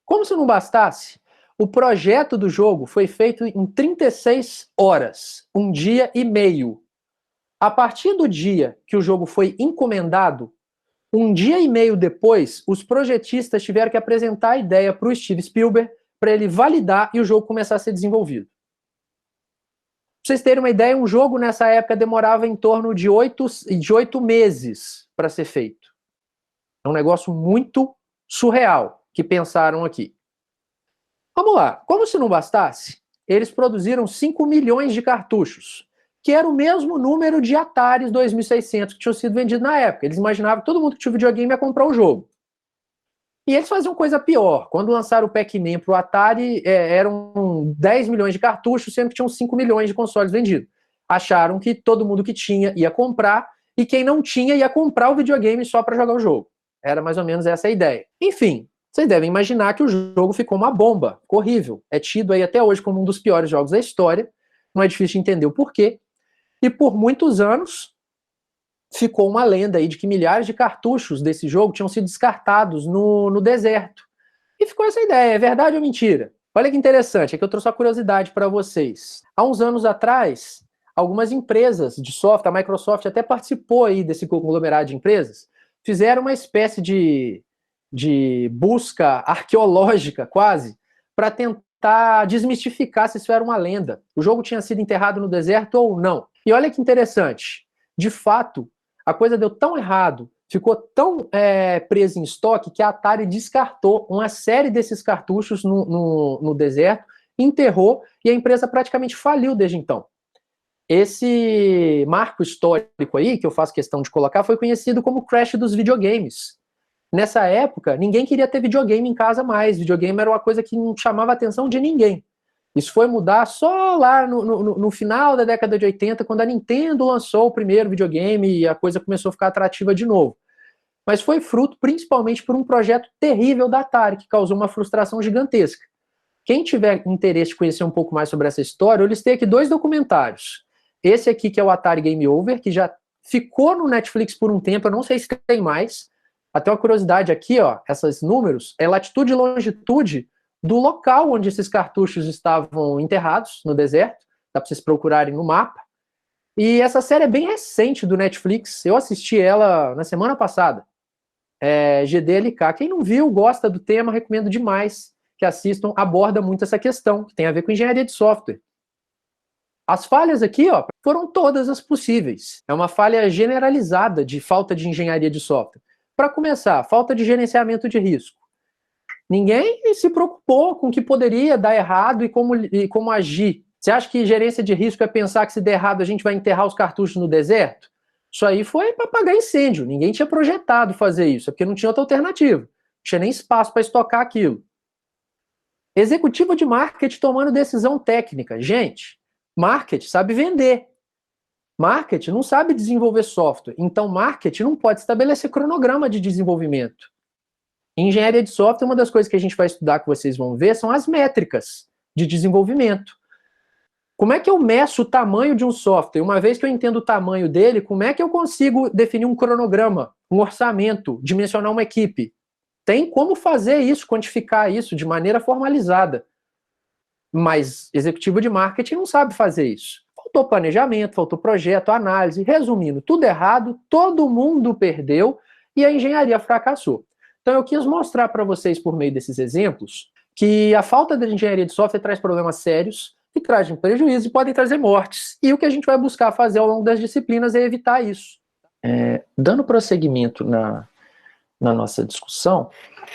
Como se não bastasse, o projeto do jogo foi feito em 36 horas, 1 dia e meio. A partir do dia que o jogo foi encomendado, 1 dia e meio depois, os projetistas tiveram que apresentar a ideia para o Steve Spielberg para ele validar e o jogo começar a ser desenvolvido. Para vocês terem uma ideia, um jogo nessa época demorava em torno de 8 meses para ser feito. É um negócio muito surreal que pensaram aqui. Vamos lá, como se não bastasse, eles produziram 5 milhões de cartuchos, que era o mesmo número de Ataris 2600 que tinham sido vendidos na época. Eles imaginavam que todo mundo que tinha videogame ia comprar o jogo. E eles faziam coisa pior. Quando lançaram o Pac-Man para o Atari, eram 10 milhões de cartuchos, sendo que tinham 5 milhões de consoles vendidos. Acharam que todo mundo que tinha ia comprar, e quem não tinha ia comprar o videogame só para jogar o jogo. Era mais ou menos essa a ideia. Enfim, vocês devem imaginar que o jogo ficou uma bomba, ficou horrível. É tido aí até hoje como um dos piores jogos da história. Não é difícil de entender o porquê. E por muitos anos ficou uma lenda aí de que milhares de cartuchos desse jogo tinham sido descartados no deserto. E ficou essa ideia, é verdade ou mentira? Olha que interessante, é que eu trouxe uma curiosidade para vocês. Há uns anos atrás, algumas empresas de software, a Microsoft até participou aí desse conglomerado de empresas, fizeram uma espécie de busca arqueológica quase, para tentar desmistificar se isso era uma lenda. O jogo tinha sido enterrado no deserto ou não. E olha que interessante, de fato, a coisa deu tão errado, ficou tão presa em estoque, que a Atari descartou uma série desses cartuchos no deserto, enterrou, e a empresa praticamente faliu desde então. Esse marco histórico aí, que eu faço questão de colocar, foi conhecido como crash dos videogames. Nessa época, ninguém queria ter videogame em casa mais. Videogame era uma coisa que não chamava a atenção de ninguém. Isso foi mudar só lá no final da década de 80, quando a Nintendo lançou o primeiro videogame e a coisa começou a ficar atrativa de novo. Mas foi fruto principalmente por um projeto terrível da Atari, que causou uma frustração gigantesca. Quem tiver interesse em conhecer um pouco mais sobre essa história, eu listei aqui 2 documentários. Esse aqui, que é o Atari Game Over, que já ficou no Netflix por um tempo, eu não sei se tem mais. Até uma curiosidade aqui, ó, esses números, é latitude e longitude do local onde esses cartuchos estavam enterrados, no deserto. Dá para vocês procurarem no mapa. E essa série é bem recente do Netflix. Eu assisti ela na semana passada. GDLK. Quem não viu, gosta do tema, recomendo demais que assistam. Aborda muito essa questão, que tem a ver com engenharia de software. As falhas aqui, ó, foram todas as possíveis. É uma falha generalizada de falta de engenharia de software. Para começar, falta de gerenciamento de risco. Ninguém se preocupou com o que poderia dar errado e como agir. Você acha que gerência de risco é pensar que se der errado a gente vai enterrar os cartuchos no deserto? Isso aí foi para apagar incêndio. Ninguém tinha projetado fazer isso, é porque não tinha outra alternativa. Não tinha nem espaço para estocar aquilo. Executivo de marketing tomando decisão técnica. Gente, marketing sabe vender. Marketing não sabe desenvolver software. Então, marketing não pode estabelecer cronograma de desenvolvimento. Em engenharia de software, uma das coisas que a gente vai estudar, que vocês vão ver, são as métricas de desenvolvimento. Como é que eu meço o tamanho de um software? Uma vez que eu entendo o tamanho dele, como é que eu consigo definir um cronograma, um orçamento, dimensionar uma equipe? Tem como fazer isso, quantificar isso de maneira formalizada. Mas executivo de marketing não sabe fazer isso. Faltou planejamento, faltou projeto, análise. Resumindo, tudo errado, todo mundo perdeu e a engenharia fracassou. Então eu quis mostrar para vocês, por meio desses exemplos, que a falta de engenharia de software traz problemas sérios, que trazem prejuízo e podem trazer mortes. E o que a gente vai buscar fazer ao longo das disciplinas é evitar isso. Dando prosseguimento na nossa discussão,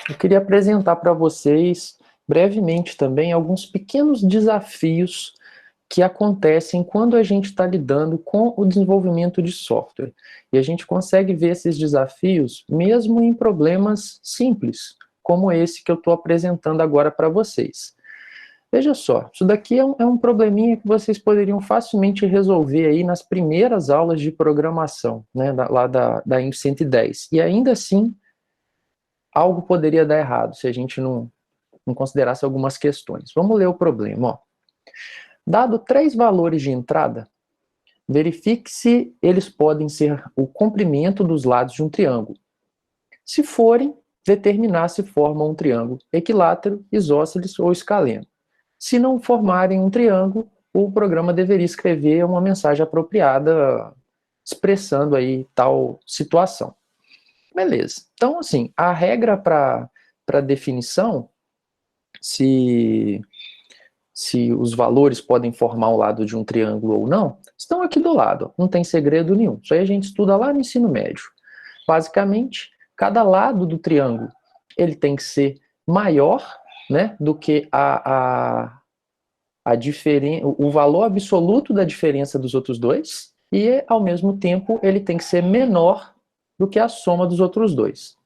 eu queria apresentar para vocês brevemente também alguns pequenos desafios que acontecem quando a gente está lidando com o desenvolvimento de software. E a gente consegue ver esses desafios mesmo em problemas simples, como esse que eu estou apresentando agora para vocês. Veja só, isso daqui é um probleminha que vocês poderiam facilmente resolver aí nas primeiras aulas de programação, né, lá da INF 110. E ainda assim, algo poderia dar errado se a gente não considerasse algumas questões. Vamos ler o problema. Ó. Dado 3 valores de entrada, verifique se eles podem ser o comprimento dos lados de um triângulo. Se forem, determinar se formam um triângulo equilátero, isósceles ou escaleno. Se não formarem um triângulo, o programa deveria escrever uma mensagem apropriada expressando aí tal situação. Beleza. Então, assim, a regra para definição, se os valores podem formar o lado de um triângulo ou não, estão aqui do lado, não tem segredo nenhum. Isso aí a gente estuda lá no ensino médio. Basicamente, cada lado do triângulo ele tem que ser maior, né, do que o valor absoluto da diferença dos outros dois, e, ao mesmo tempo, ele tem que ser menor do que a soma dos outros dois.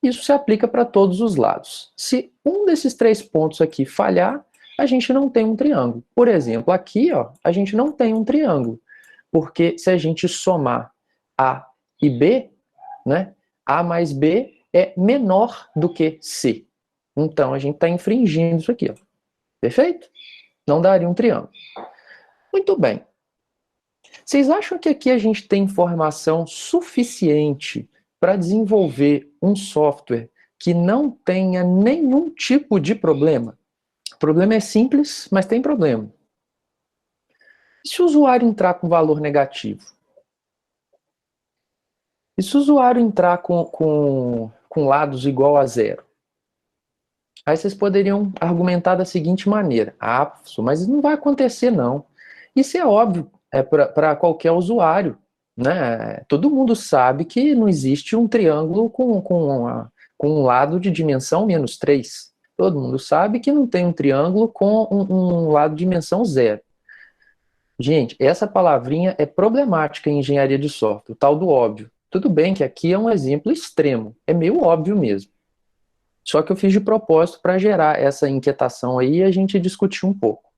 Isso se aplica para todos os lados. Se um desses 3 pontos aqui falhar, a gente não tem um triângulo. Por exemplo, aqui, ó, a gente não tem um triângulo, porque se a gente somar A e B, né, A mais B é menor do que C. Então, a gente está infringindo isso aqui. Ó. Perfeito? Não daria um triângulo. Muito bem. Vocês acham que aqui a gente tem informação suficiente para desenvolver um software que não tenha nenhum tipo de problema? O problema é simples, mas tem problema. E se o usuário entrar com valor negativo? E se o usuário entrar com lados igual a 0? Aí vocês poderiam argumentar da seguinte maneira: ah, professor, mas isso não vai acontecer não. Isso é óbvio, para qualquer usuário, né? Todo mundo sabe que não existe um triângulo com um lado de dimensão -3. Todo mundo sabe que não tem um triângulo com um lado de dimensão 0. Gente, essa palavrinha é problemática em engenharia de software, o tal do óbvio. Tudo bem que aqui é um exemplo extremo, é meio óbvio mesmo. Só que eu fiz de propósito para gerar essa inquietação aí e a gente discutir um pouco.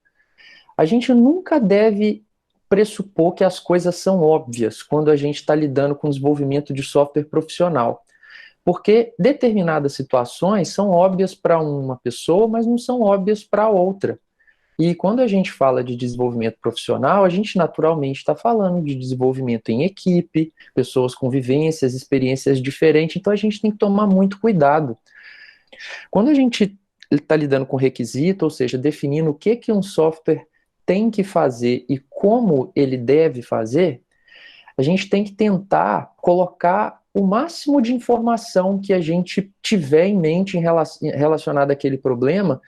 A gente nunca deve pressupor que as coisas são óbvias quando a gente está lidando com desenvolvimento de software profissional. Porque determinadas situações são óbvias para uma pessoa, mas não são óbvias para outra. E quando a gente fala de desenvolvimento profissional, a gente naturalmente está falando de desenvolvimento em equipe, pessoas com vivências, experiências diferentes, então a gente tem que tomar muito cuidado. Quando a gente está lidando com requisito, ou seja, definindo o que um software tem que fazer e como ele deve fazer, a gente tem que tentar colocar o máximo de informação que a gente tiver em mente relacionada àquele problema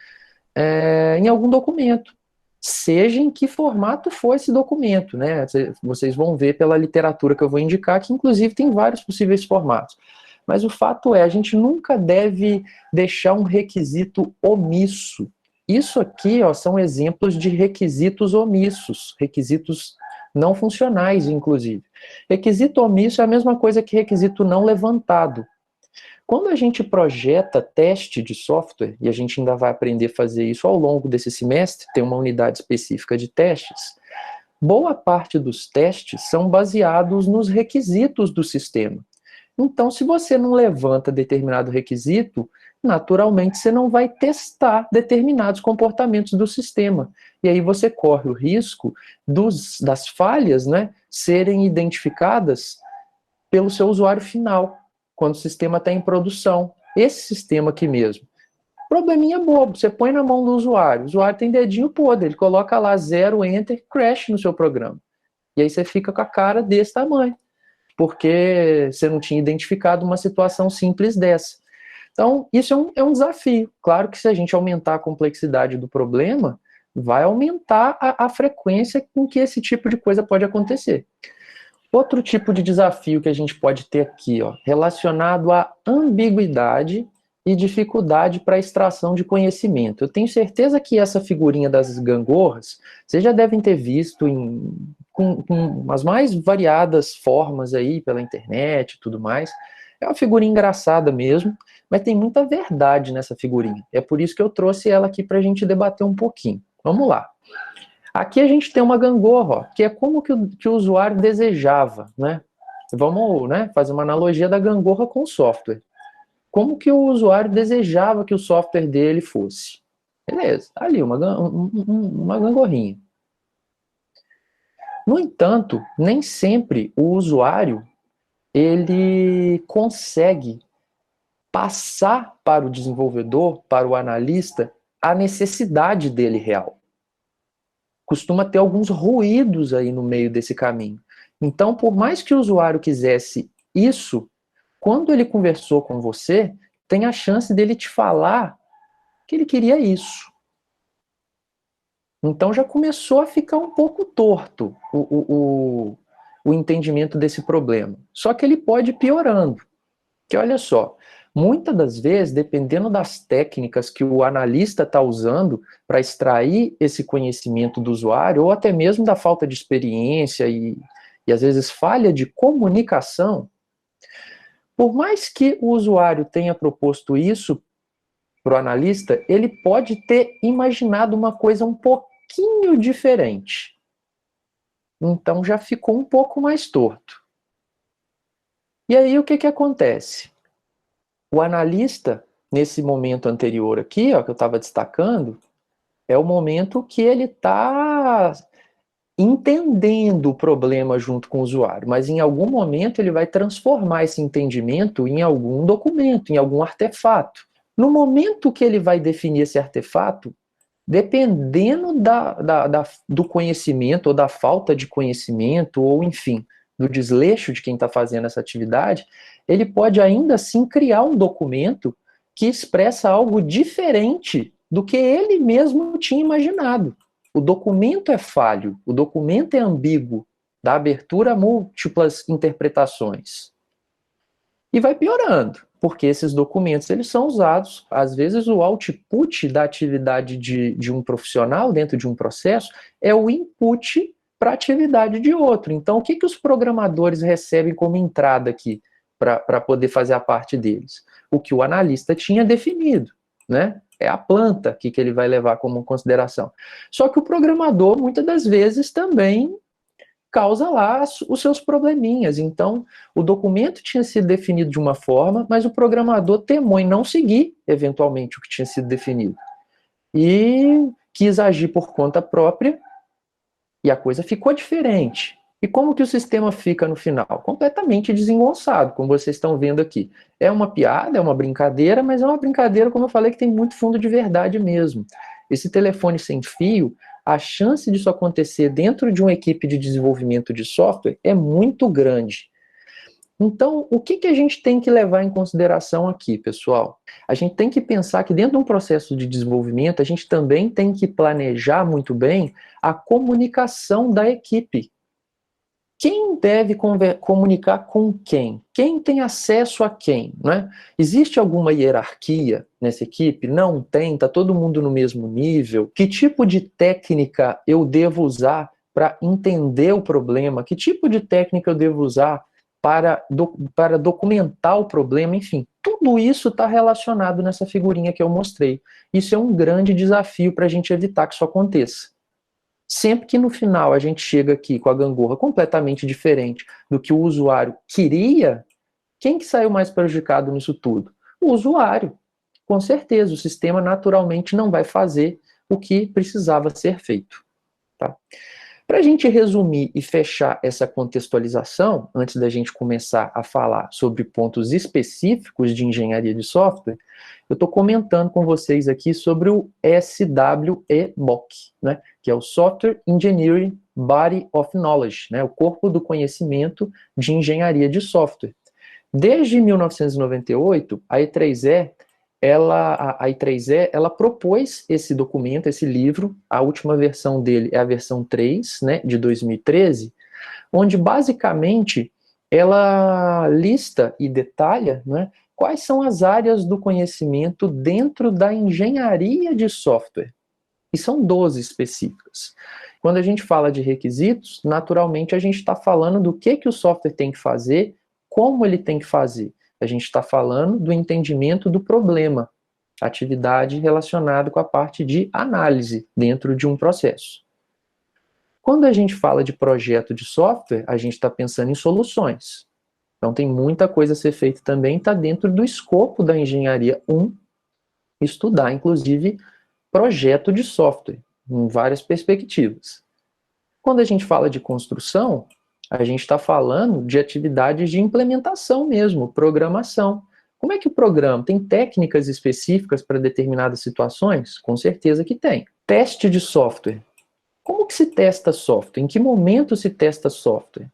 em algum documento, seja em que formato for esse documento, né? Vocês vão ver pela literatura que eu vou indicar que inclusive tem vários possíveis formatos. Mas o fato é, a gente nunca deve deixar um requisito omisso. Isso aqui, ó, são exemplos de requisitos omissos, requisitos não funcionais, inclusive. Requisito omisso é a mesma coisa que requisito não levantado. Quando a gente projeta teste de software, e a gente ainda vai aprender a fazer isso ao longo desse semestre, tem uma unidade específica de testes, boa parte dos testes são baseados nos requisitos do sistema. Então, se você não levanta determinado requisito, naturalmente você não vai testar determinados comportamentos do sistema. E aí você corre o risco das falhas, né, serem identificadas pelo seu usuário final, quando o sistema está em produção. Esse sistema aqui mesmo. Probleminha bobo, você põe na mão do usuário, o usuário tem dedinho podre, ele coloca lá 0, enter, crash no seu programa. E aí você fica com a cara desse tamanho, porque você não tinha identificado uma situação simples dessa. Então, isso é um desafio. Claro que se a gente aumentar a complexidade do problema, vai aumentar a frequência com que esse tipo de coisa pode acontecer. Outro tipo de desafio que a gente pode ter aqui, ó, relacionado à ambiguidade e dificuldade para extração de conhecimento. Eu tenho certeza que essa figurinha das gangorras, vocês já devem ter visto com as mais variadas formas aí pela internet e tudo mais. É uma figurinha engraçada mesmo, mas tem muita verdade nessa figurinha. É por isso que eu trouxe ela aqui para a gente debater um pouquinho. Vamos lá. Aqui a gente tem uma gangorra, ó, que é como que o usuário desejava, né? Vamos, né, fazer uma analogia da gangorra com o software. Como que o usuário desejava que o software dele fosse? Beleza, tá ali uma gangorrinha. No entanto, nem sempre o usuário ele consegue passar para o desenvolvedor, para o analista, a necessidade dele real. Costuma ter alguns ruídos aí no meio desse caminho. Então, por mais que o usuário quisesse isso, quando ele conversou com você, tem a chance dele te falar que ele queria isso. Então já começou a ficar um pouco torto o entendimento desse problema. Só que ele pode ir piorando. Que olha só, muitas das vezes, dependendo das técnicas que o analista está usando para extrair esse conhecimento do usuário, ou até mesmo da falta de experiência e às vezes falha de comunicação, por mais que o usuário tenha proposto isso para o analista, ele pode ter imaginado uma coisa um pouquinho diferente. Então já ficou um pouco mais torto. E aí o que acontece? O analista, nesse momento anterior aqui, ó, que eu estava destacando, é o momento que ele está entendendo o problema junto com o usuário, mas em algum momento ele vai transformar esse entendimento em algum documento, em algum artefato. No momento que ele vai definir esse artefato, dependendo do conhecimento ou da falta de conhecimento, ou enfim, do desleixo de quem está fazendo essa atividade, ele pode ainda assim criar um documento que expressa algo diferente do que ele mesmo tinha imaginado. O documento é falho, o documento é ambíguo, dá abertura a múltiplas interpretações. E vai piorando, porque esses documentos eles são usados, às vezes o output da atividade de um profissional dentro de um processo é o input para a atividade de outro. Então, o que os programadores recebem como entrada aqui para poder fazer a parte deles? O que o analista tinha definido, né? É a planta que ele vai levar como consideração. Só que o programador, muitas das vezes, também causa lá os seus probleminhas. Então, o documento tinha sido definido de uma forma, mas o programador temou em não seguir, eventualmente, o que tinha sido definido. E quis agir por conta própria, e a coisa ficou diferente. E como que o sistema fica no final? Completamente desengonçado, como vocês estão vendo aqui. É uma piada, é uma brincadeira, mas é uma brincadeira, como eu falei, que tem muito fundo de verdade mesmo. Esse telefone sem fio, a chance disso acontecer dentro de uma equipe de desenvolvimento de software é muito grande. Então, o que a gente tem que levar em consideração aqui, pessoal? A gente tem que pensar que dentro de um processo de desenvolvimento, a gente também tem que planejar muito bem a comunicação da equipe. Quem deve comunicar com quem? Quem tem acesso a quem? Né? Existe alguma hierarquia nessa equipe? Não tem, está todo mundo no mesmo nível? Que tipo de técnica eu devo usar para entender o problema? Que tipo de técnica eu devo usar para documentar o problema? Enfim, tudo isso está relacionado nessa figurinha que eu mostrei. Isso é um grande desafio para a gente evitar que isso aconteça. Sempre que no final a gente chega aqui com a gangorra completamente diferente do que o usuário queria, quem que saiu mais prejudicado nisso tudo? O usuário. Com certeza, o sistema naturalmente não vai fazer o que precisava ser feito. Tá? Para a gente resumir e fechar essa contextualização, antes da gente começar a falar sobre pontos específicos de engenharia de software, eu estou comentando com vocês aqui sobre o SWE-BOK, né, que é o Software Engineering Body of Knowledge, né, o corpo do conhecimento de engenharia de software. Desde 1998, a E3E ela propôs esse documento, esse livro, a última versão dele é a versão 3, né, de 2013, onde basicamente ela lista e detalha, né, quais são as áreas do conhecimento dentro da engenharia de software. E são 12 específicas. Quando a gente fala de requisitos, naturalmente a gente está falando do que o software tem que fazer, como ele tem que fazer. A gente está falando do entendimento do problema, atividade relacionada com a parte de análise dentro de um processo. Quando a gente fala de projeto de software, a gente está pensando em soluções. Então tem muita coisa a ser feita também, está dentro do escopo da engenharia 1, estudar, inclusive, projeto de software, em várias perspectivas. Quando a gente fala de construção, a gente está falando de atividades de implementação mesmo, programação. Como é que o programa tem técnicas específicas para determinadas situações? Com certeza que tem. Teste de software. Como que se testa software? Em que momento se testa software?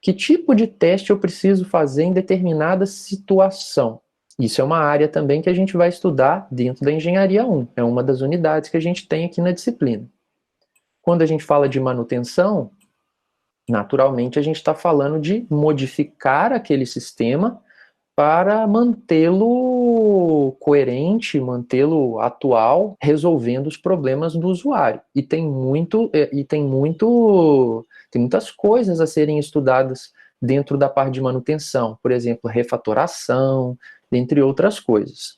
Que tipo de teste eu preciso fazer em determinada situação? Isso é uma área também que a gente vai estudar dentro da Engenharia 1. É uma das unidades que a gente tem aqui na disciplina. Quando a gente fala de manutenção, naturalmente a gente está falando de modificar aquele sistema para mantê-lo coerente, mantê-lo atual, resolvendo os problemas do usuário. E tem muitas coisas a serem estudadas dentro da parte de manutenção, por exemplo, refatoração, dentre outras coisas.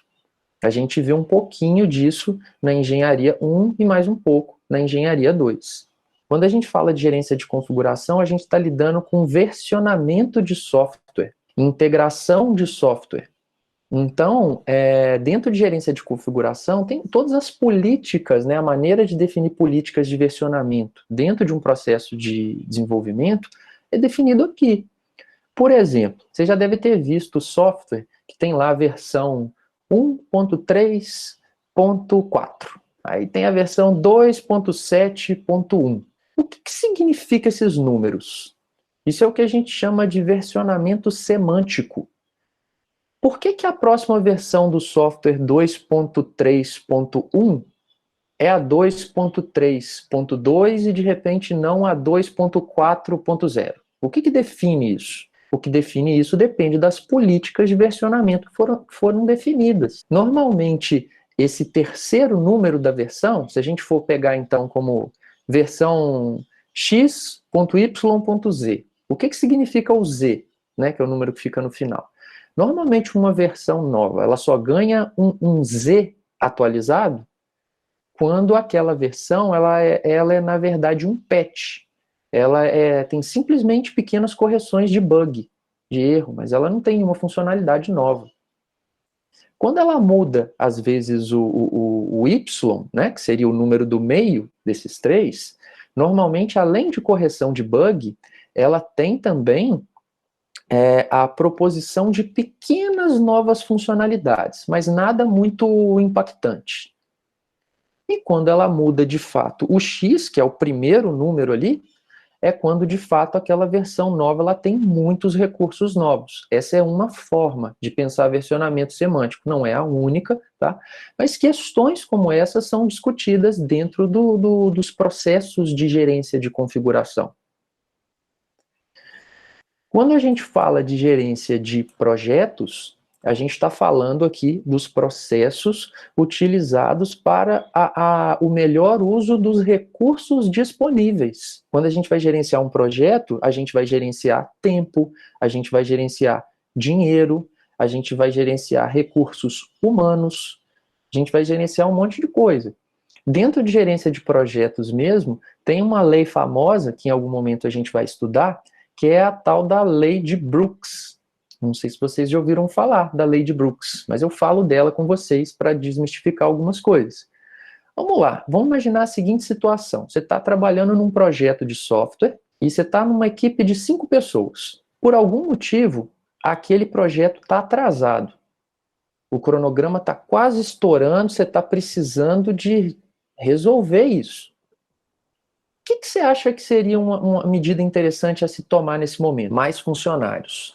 A gente vê um pouquinho disso na engenharia 1 e mais um pouco na engenharia 2. Quando a gente fala de gerência de configuração, a gente está lidando com versionamento de software, integração de software. Então, dentro de gerência de configuração, tem todas as políticas, né, a maneira de definir políticas de versionamento dentro de um processo de desenvolvimento é definido aqui. Por exemplo, você já deve ter visto software que tem lá a versão 1.3.4. Aí tem a versão 2.7.1. O que significa esses números? Isso é o que a gente chama de versionamento semântico. Por que a próxima versão do software 2.3.1 é a 2.3.2 e de repente não a 2.4.0? O que define isso? O que define isso depende das políticas de versionamento que foram definidas. Normalmente, esse terceiro número da versão, se a gente for pegar então como versão x.y.z, o que significa o z, né, que é o número que fica no final? Normalmente uma versão nova, ela só ganha um z atualizado quando aquela versão ela é na verdade um patch. Ela tem simplesmente pequenas correções de bug, de erro, mas ela não tem uma funcionalidade nova. Quando ela muda, às vezes, o y, né, que seria o número do meio desses três, normalmente, além de correção de bug, ela tem também a proposição de pequenas novas funcionalidades, mas nada muito impactante. E quando ela muda de fato o x, que é o primeiro número ali, é quando de fato aquela versão nova ela tem muitos recursos novos. Essa é uma forma de pensar versionamento semântico, não é a única, tá? Mas questões como essa são discutidas dentro dos processos de gerência de configuração. Quando a gente fala de gerência de projetos, a gente está falando aqui dos processos utilizados para o melhor uso dos recursos disponíveis. Quando a gente vai gerenciar um projeto, a gente vai gerenciar tempo, a gente vai gerenciar dinheiro, a gente vai gerenciar recursos humanos, a gente vai gerenciar um monte de coisa. Dentro de gerência de projetos mesmo, tem uma lei famosa, que em algum momento a gente vai estudar, que é a tal da lei de Brooks. Não sei se vocês já ouviram falar da lei de Brooks, mas eu falo dela com vocês para desmistificar algumas coisas. Vamos lá, vamos imaginar a seguinte situação. Você está trabalhando num projeto de software e você está numa equipe de 5 pessoas. Por algum motivo, aquele projeto está atrasado. O cronograma está quase estourando, você está precisando de resolver isso. O que você acha que seria uma medida interessante a se tomar nesse momento? Mais funcionários.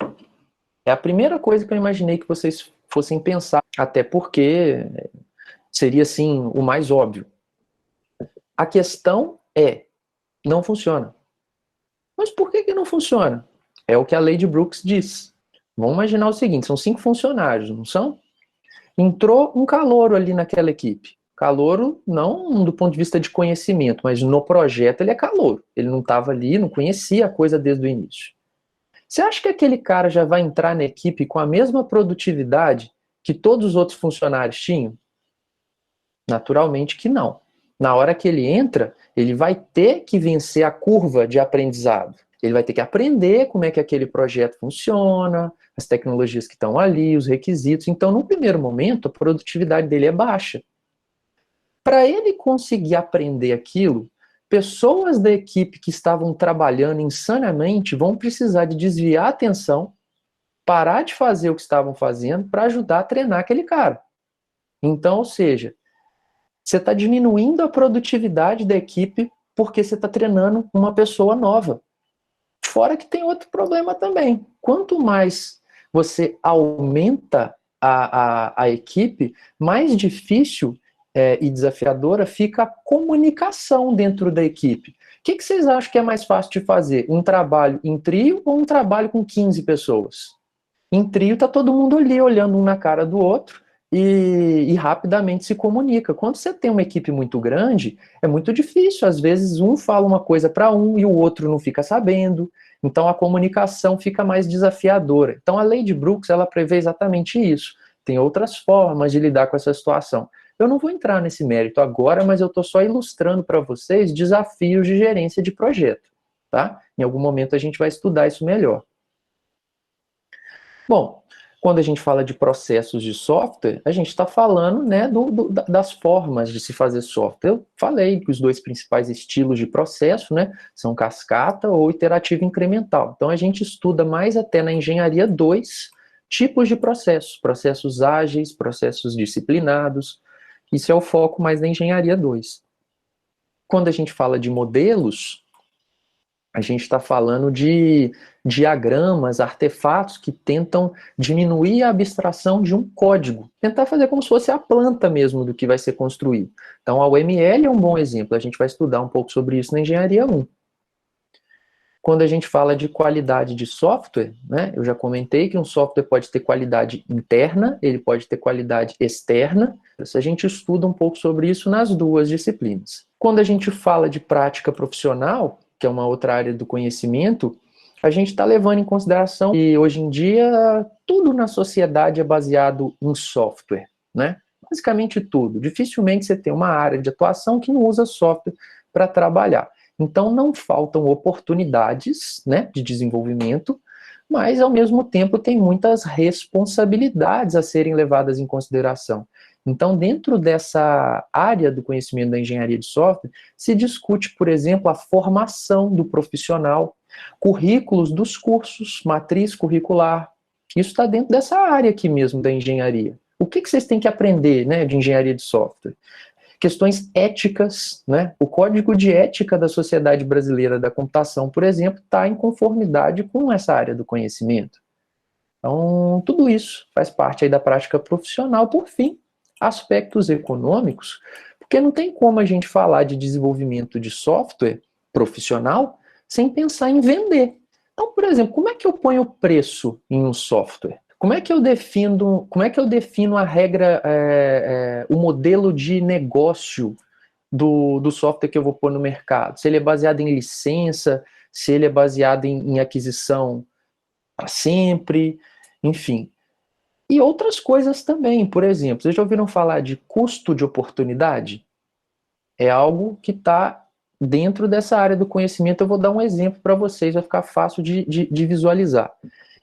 É a primeira coisa que eu imaginei que vocês fossem pensar, até porque seria, assim, o mais óbvio. A questão não funciona. Mas por que não funciona? É o que a lei de Brooks diz. Vamos imaginar o seguinte, são 5 funcionários, não são? Entrou um calouro ali naquela equipe. Calouro não do ponto de vista de conhecimento, mas no projeto ele é calouro. Ele não estava ali, não conhecia a coisa desde o início. Você acha que aquele cara já vai entrar na equipe com a mesma produtividade que todos os outros funcionários tinham? Naturalmente que não. Na hora que ele entra, ele vai ter que vencer a curva de aprendizado. Ele vai ter que aprender como é que aquele projeto funciona, as tecnologias que estão ali, os requisitos. Então, no primeiro momento, a produtividade dele é baixa. Para ele conseguir aprender aquilo, pessoas da equipe que estavam trabalhando insanamente vão precisar de desviar a atenção, parar de fazer o que estavam fazendo para ajudar a treinar aquele cara. Então, ou seja, você está diminuindo a produtividade da equipe porque você está treinando uma pessoa nova. Fora que tem outro problema também. Quanto mais você aumenta a equipe, mais difícil e desafiadora fica a comunicação dentro da equipe. O que vocês acham que é mais fácil de fazer? Um trabalho em trio ou um trabalho com 15 pessoas? Em trio está todo mundo ali olhando um na cara do outro e rapidamente se comunica. Quando você tem uma equipe muito grande, é muito difícil. Às vezes um fala uma coisa para um e o outro não fica sabendo. Então a comunicação fica mais desafiadora. Então a lei de Brooks ela prevê exatamente isso. Tem outras formas de lidar com essa situação. Eu não vou entrar nesse mérito agora, mas eu estou só ilustrando para vocês desafios de gerência de projeto. Tá? Em algum momento a gente vai estudar isso melhor. Bom, quando a gente fala de processos de software, a gente está falando, né, das formas de se fazer software. Eu falei que os dois principais estilos de processo, né, são cascata ou iterativo incremental. Então a gente estuda mais até na engenharia 2 tipos de processos, processos ágeis, processos disciplinados. Isso é o foco mais da engenharia 2. Quando a gente fala de modelos, a gente está falando de diagramas, artefatos que tentam diminuir a abstração de um código, tentar fazer como se fosse a planta mesmo do que vai ser construído. Então, a UML é um bom exemplo, a gente vai estudar um pouco sobre isso na Engenharia 1. Quando a gente fala de qualidade de software, né, eu já comentei que um software pode ter qualidade interna, ele pode ter qualidade externa. A gente estuda um pouco sobre isso nas duas disciplinas. Quando a gente fala de prática profissional, que é uma outra área do conhecimento, a gente está levando em consideração que hoje em dia tudo na sociedade é baseado em software, né? Basicamente tudo. Dificilmente você tem uma área de atuação que não usa software para trabalhar. Então não faltam oportunidades, né, de desenvolvimento, mas ao mesmo tempo tem muitas responsabilidades a serem levadas em consideração. Então, dentro dessa área do conhecimento da engenharia de software, se discute, por exemplo, a formação do profissional, currículos dos cursos, matriz curricular. Isso está dentro dessa área aqui mesmo da engenharia. O que vocês têm que aprender, né, de engenharia de software? Questões éticas, né? O código de ética da Sociedade Brasileira da Computação, por exemplo, está em conformidade com essa área do conhecimento. Então, tudo isso faz parte aí da prática profissional. Por fim, aspectos econômicos, porque não tem como a gente falar de desenvolvimento de software profissional sem pensar em vender. Então, por exemplo, como é que eu ponho o preço em um software? Como é que eu defino a regra, o modelo de negócio do software que eu vou pôr no mercado? Se ele é baseado em licença, se ele é baseado em aquisição para sempre, enfim. E outras coisas também, por exemplo, vocês já ouviram falar de custo de oportunidade? É algo que está dentro dessa área do conhecimento. Eu vou dar um exemplo para vocês, vai ficar fácil de visualizar.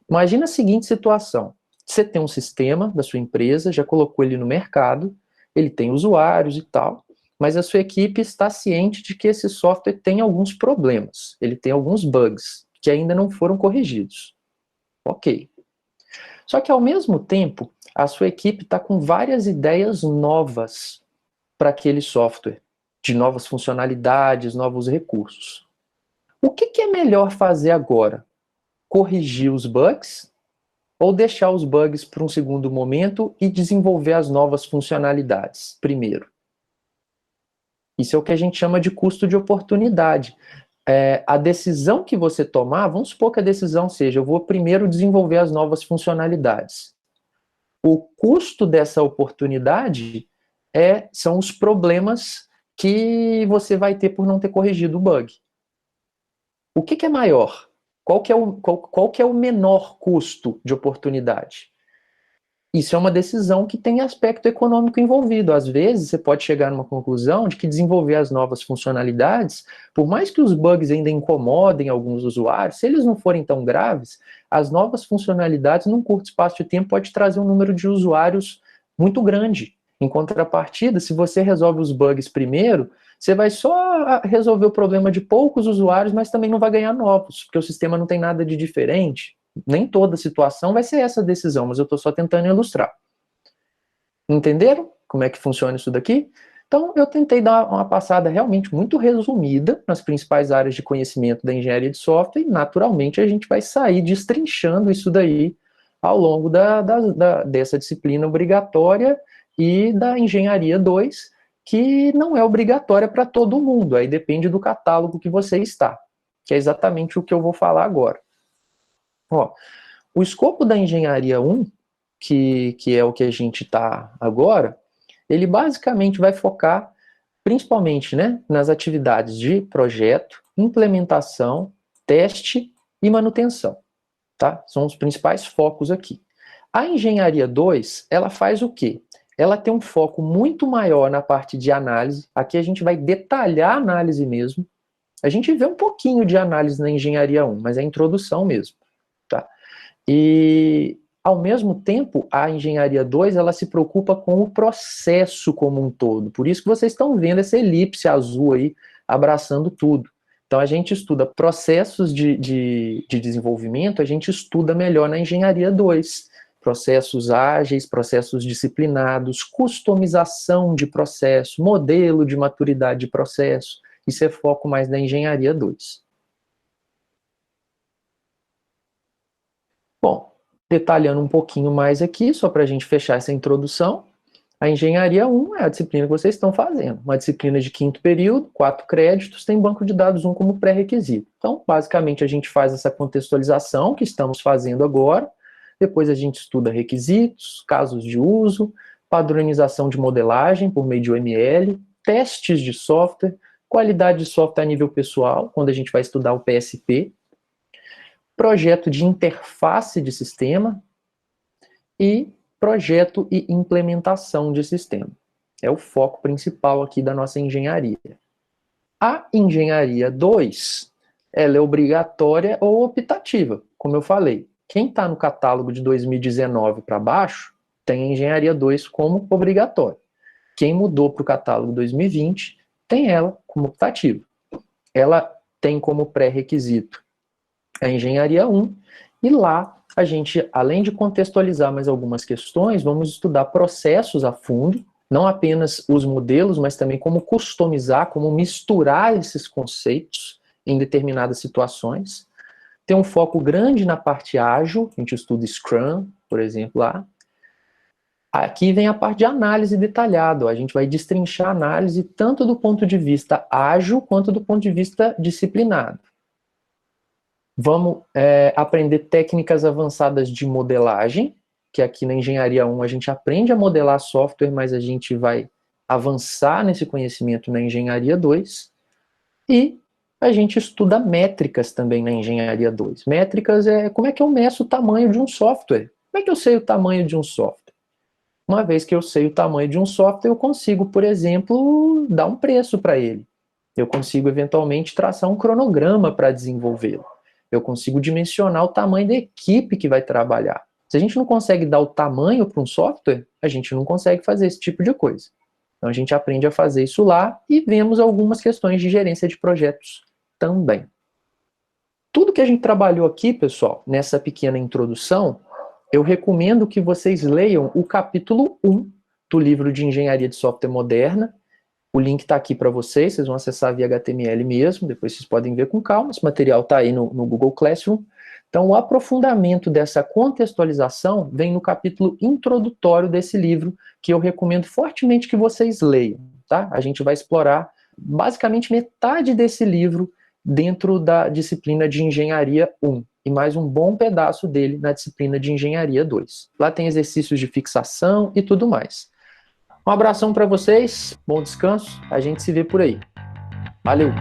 Imagina a seguinte situação: você tem um sistema da sua empresa, já colocou ele no mercado, ele tem usuários e tal, mas a sua equipe está ciente de que esse software tem alguns problemas, ele tem alguns bugs que ainda não foram corrigidos. Ok. Só que ao mesmo tempo, a sua equipe está com várias ideias novas para aquele software, de novas funcionalidades, novos recursos. O que é melhor fazer agora? Corrigir os bugs ou deixar os bugs para um segundo momento e desenvolver as novas funcionalidades primeiro? Isso é o que a gente chama de custo de oportunidade. a decisão que você tomar, vamos supor que a decisão seja, eu vou primeiro desenvolver as novas funcionalidades. O custo dessa oportunidade são os problemas que você vai ter por não ter corrigido o bug. O que é maior? Qual que é o menor custo de oportunidade? Isso é uma decisão que tem aspecto econômico envolvido. Às vezes, você pode chegar numa conclusão de que desenvolver as novas funcionalidades, por mais que os bugs ainda incomodem alguns usuários, se eles não forem tão graves, as novas funcionalidades, num curto espaço de tempo, pode trazer um número de usuários muito grande. Em contrapartida, se você resolve os bugs primeiro, você vai só resolver o problema de poucos usuários, mas também não vai ganhar novos, porque o sistema não tem nada de diferente. Nem toda situação vai ser essa a decisão, mas eu estou só tentando ilustrar. Entenderam como é que funciona isso daqui? Então, eu tentei dar uma passada realmente muito resumida nas principais áreas de conhecimento da engenharia de software e, naturalmente, a gente vai sair destrinchando isso daí ao longo dessa disciplina obrigatória e da engenharia 2, que não é obrigatória para todo mundo, aí depende do catálogo que você está, que é exatamente o que eu vou falar agora. Ó, o escopo da engenharia 1, que é o que a gente está agora, ele basicamente vai focar principalmente, né, nas atividades de projeto, implementação, teste e manutenção. Tá? São os principais focos aqui. A engenharia 2, ela faz o quê? Ela tem um foco muito maior na parte de análise. Aqui a gente vai detalhar a análise mesmo. A gente vê um pouquinho de análise na engenharia 1, mas é a introdução mesmo. Tá? E, ao mesmo tempo, a engenharia 2 ela se preocupa com o processo como um todo. Por isso que vocês estão vendo essa elipse azul aí, abraçando tudo. Então, a gente estuda processos de desenvolvimento, a gente estuda melhor na engenharia 2. Processos ágeis, processos disciplinados, customização de processo, modelo de maturidade de processo. Isso é foco mais da engenharia 2. Bom, detalhando um pouquinho mais aqui, só para a gente fechar essa introdução, a engenharia 1 é a disciplina que vocês estão fazendo. Uma disciplina de 5º período, 4 créditos, tem banco de dados 1 como pré-requisito. Então, basicamente, a gente faz essa contextualização que estamos fazendo agora, depois a gente estuda requisitos, casos de uso, padronização de modelagem por meio de OML, testes de software, qualidade de software a nível pessoal, quando a gente vai estudar o PSP, projeto de interface de sistema e projeto e implementação de sistema. É o foco principal aqui da nossa engenharia. A engenharia 2, ela é obrigatória ou optativa, como eu falei. Quem está no catálogo de 2019 para baixo, tem a engenharia 2 como obrigatória. Quem mudou para o catálogo 2020, tem ela como optativa. Ela tem como pré-requisito a engenharia 1, e lá a gente, além de contextualizar mais algumas questões, vamos estudar processos a fundo, não apenas os modelos, mas também como customizar, como misturar esses conceitos em determinadas situações. Tem um foco grande na parte ágil, a gente estuda Scrum, por exemplo, lá. Aqui vem a parte de análise detalhada, a gente vai destrinchar a análise tanto do ponto de vista ágil quanto do ponto de vista disciplinado. Vamos aprender técnicas avançadas de modelagem, que aqui na Engenharia 1 a gente aprende a modelar software, mas a gente vai avançar nesse conhecimento na Engenharia 2. E a gente estuda métricas também na Engenharia 2. Métricas é como é que eu meço o tamanho de um software. Como é que eu sei o tamanho de um software? Uma vez que eu sei o tamanho de um software, eu consigo, por exemplo, dar um preço para ele. Eu consigo, eventualmente, traçar um cronograma para desenvolvê-lo. Eu consigo dimensionar o tamanho da equipe que vai trabalhar. Se a gente não consegue dar o tamanho para um software, a gente não consegue fazer esse tipo de coisa. Então a gente aprende a fazer isso lá e vemos algumas questões de gerência de projetos também. Tudo que a gente trabalhou aqui, pessoal, nessa pequena introdução, eu recomendo que vocês leiam o capítulo 1 do livro de Engenharia de Software Moderna. O link está aqui para vocês vão acessar via HTML mesmo, depois vocês podem ver com calma, esse material está aí no Google Classroom. Então, o aprofundamento dessa contextualização vem no capítulo introdutório desse livro, que eu recomendo fortemente que vocês leiam. Tá? A gente vai explorar basicamente metade desse livro dentro da disciplina de Engenharia 1 e mais um bom pedaço dele na disciplina de Engenharia 2. Lá tem exercícios de fixação e tudo mais. Um abração para vocês, bom descanso, a gente se vê por aí. Valeu!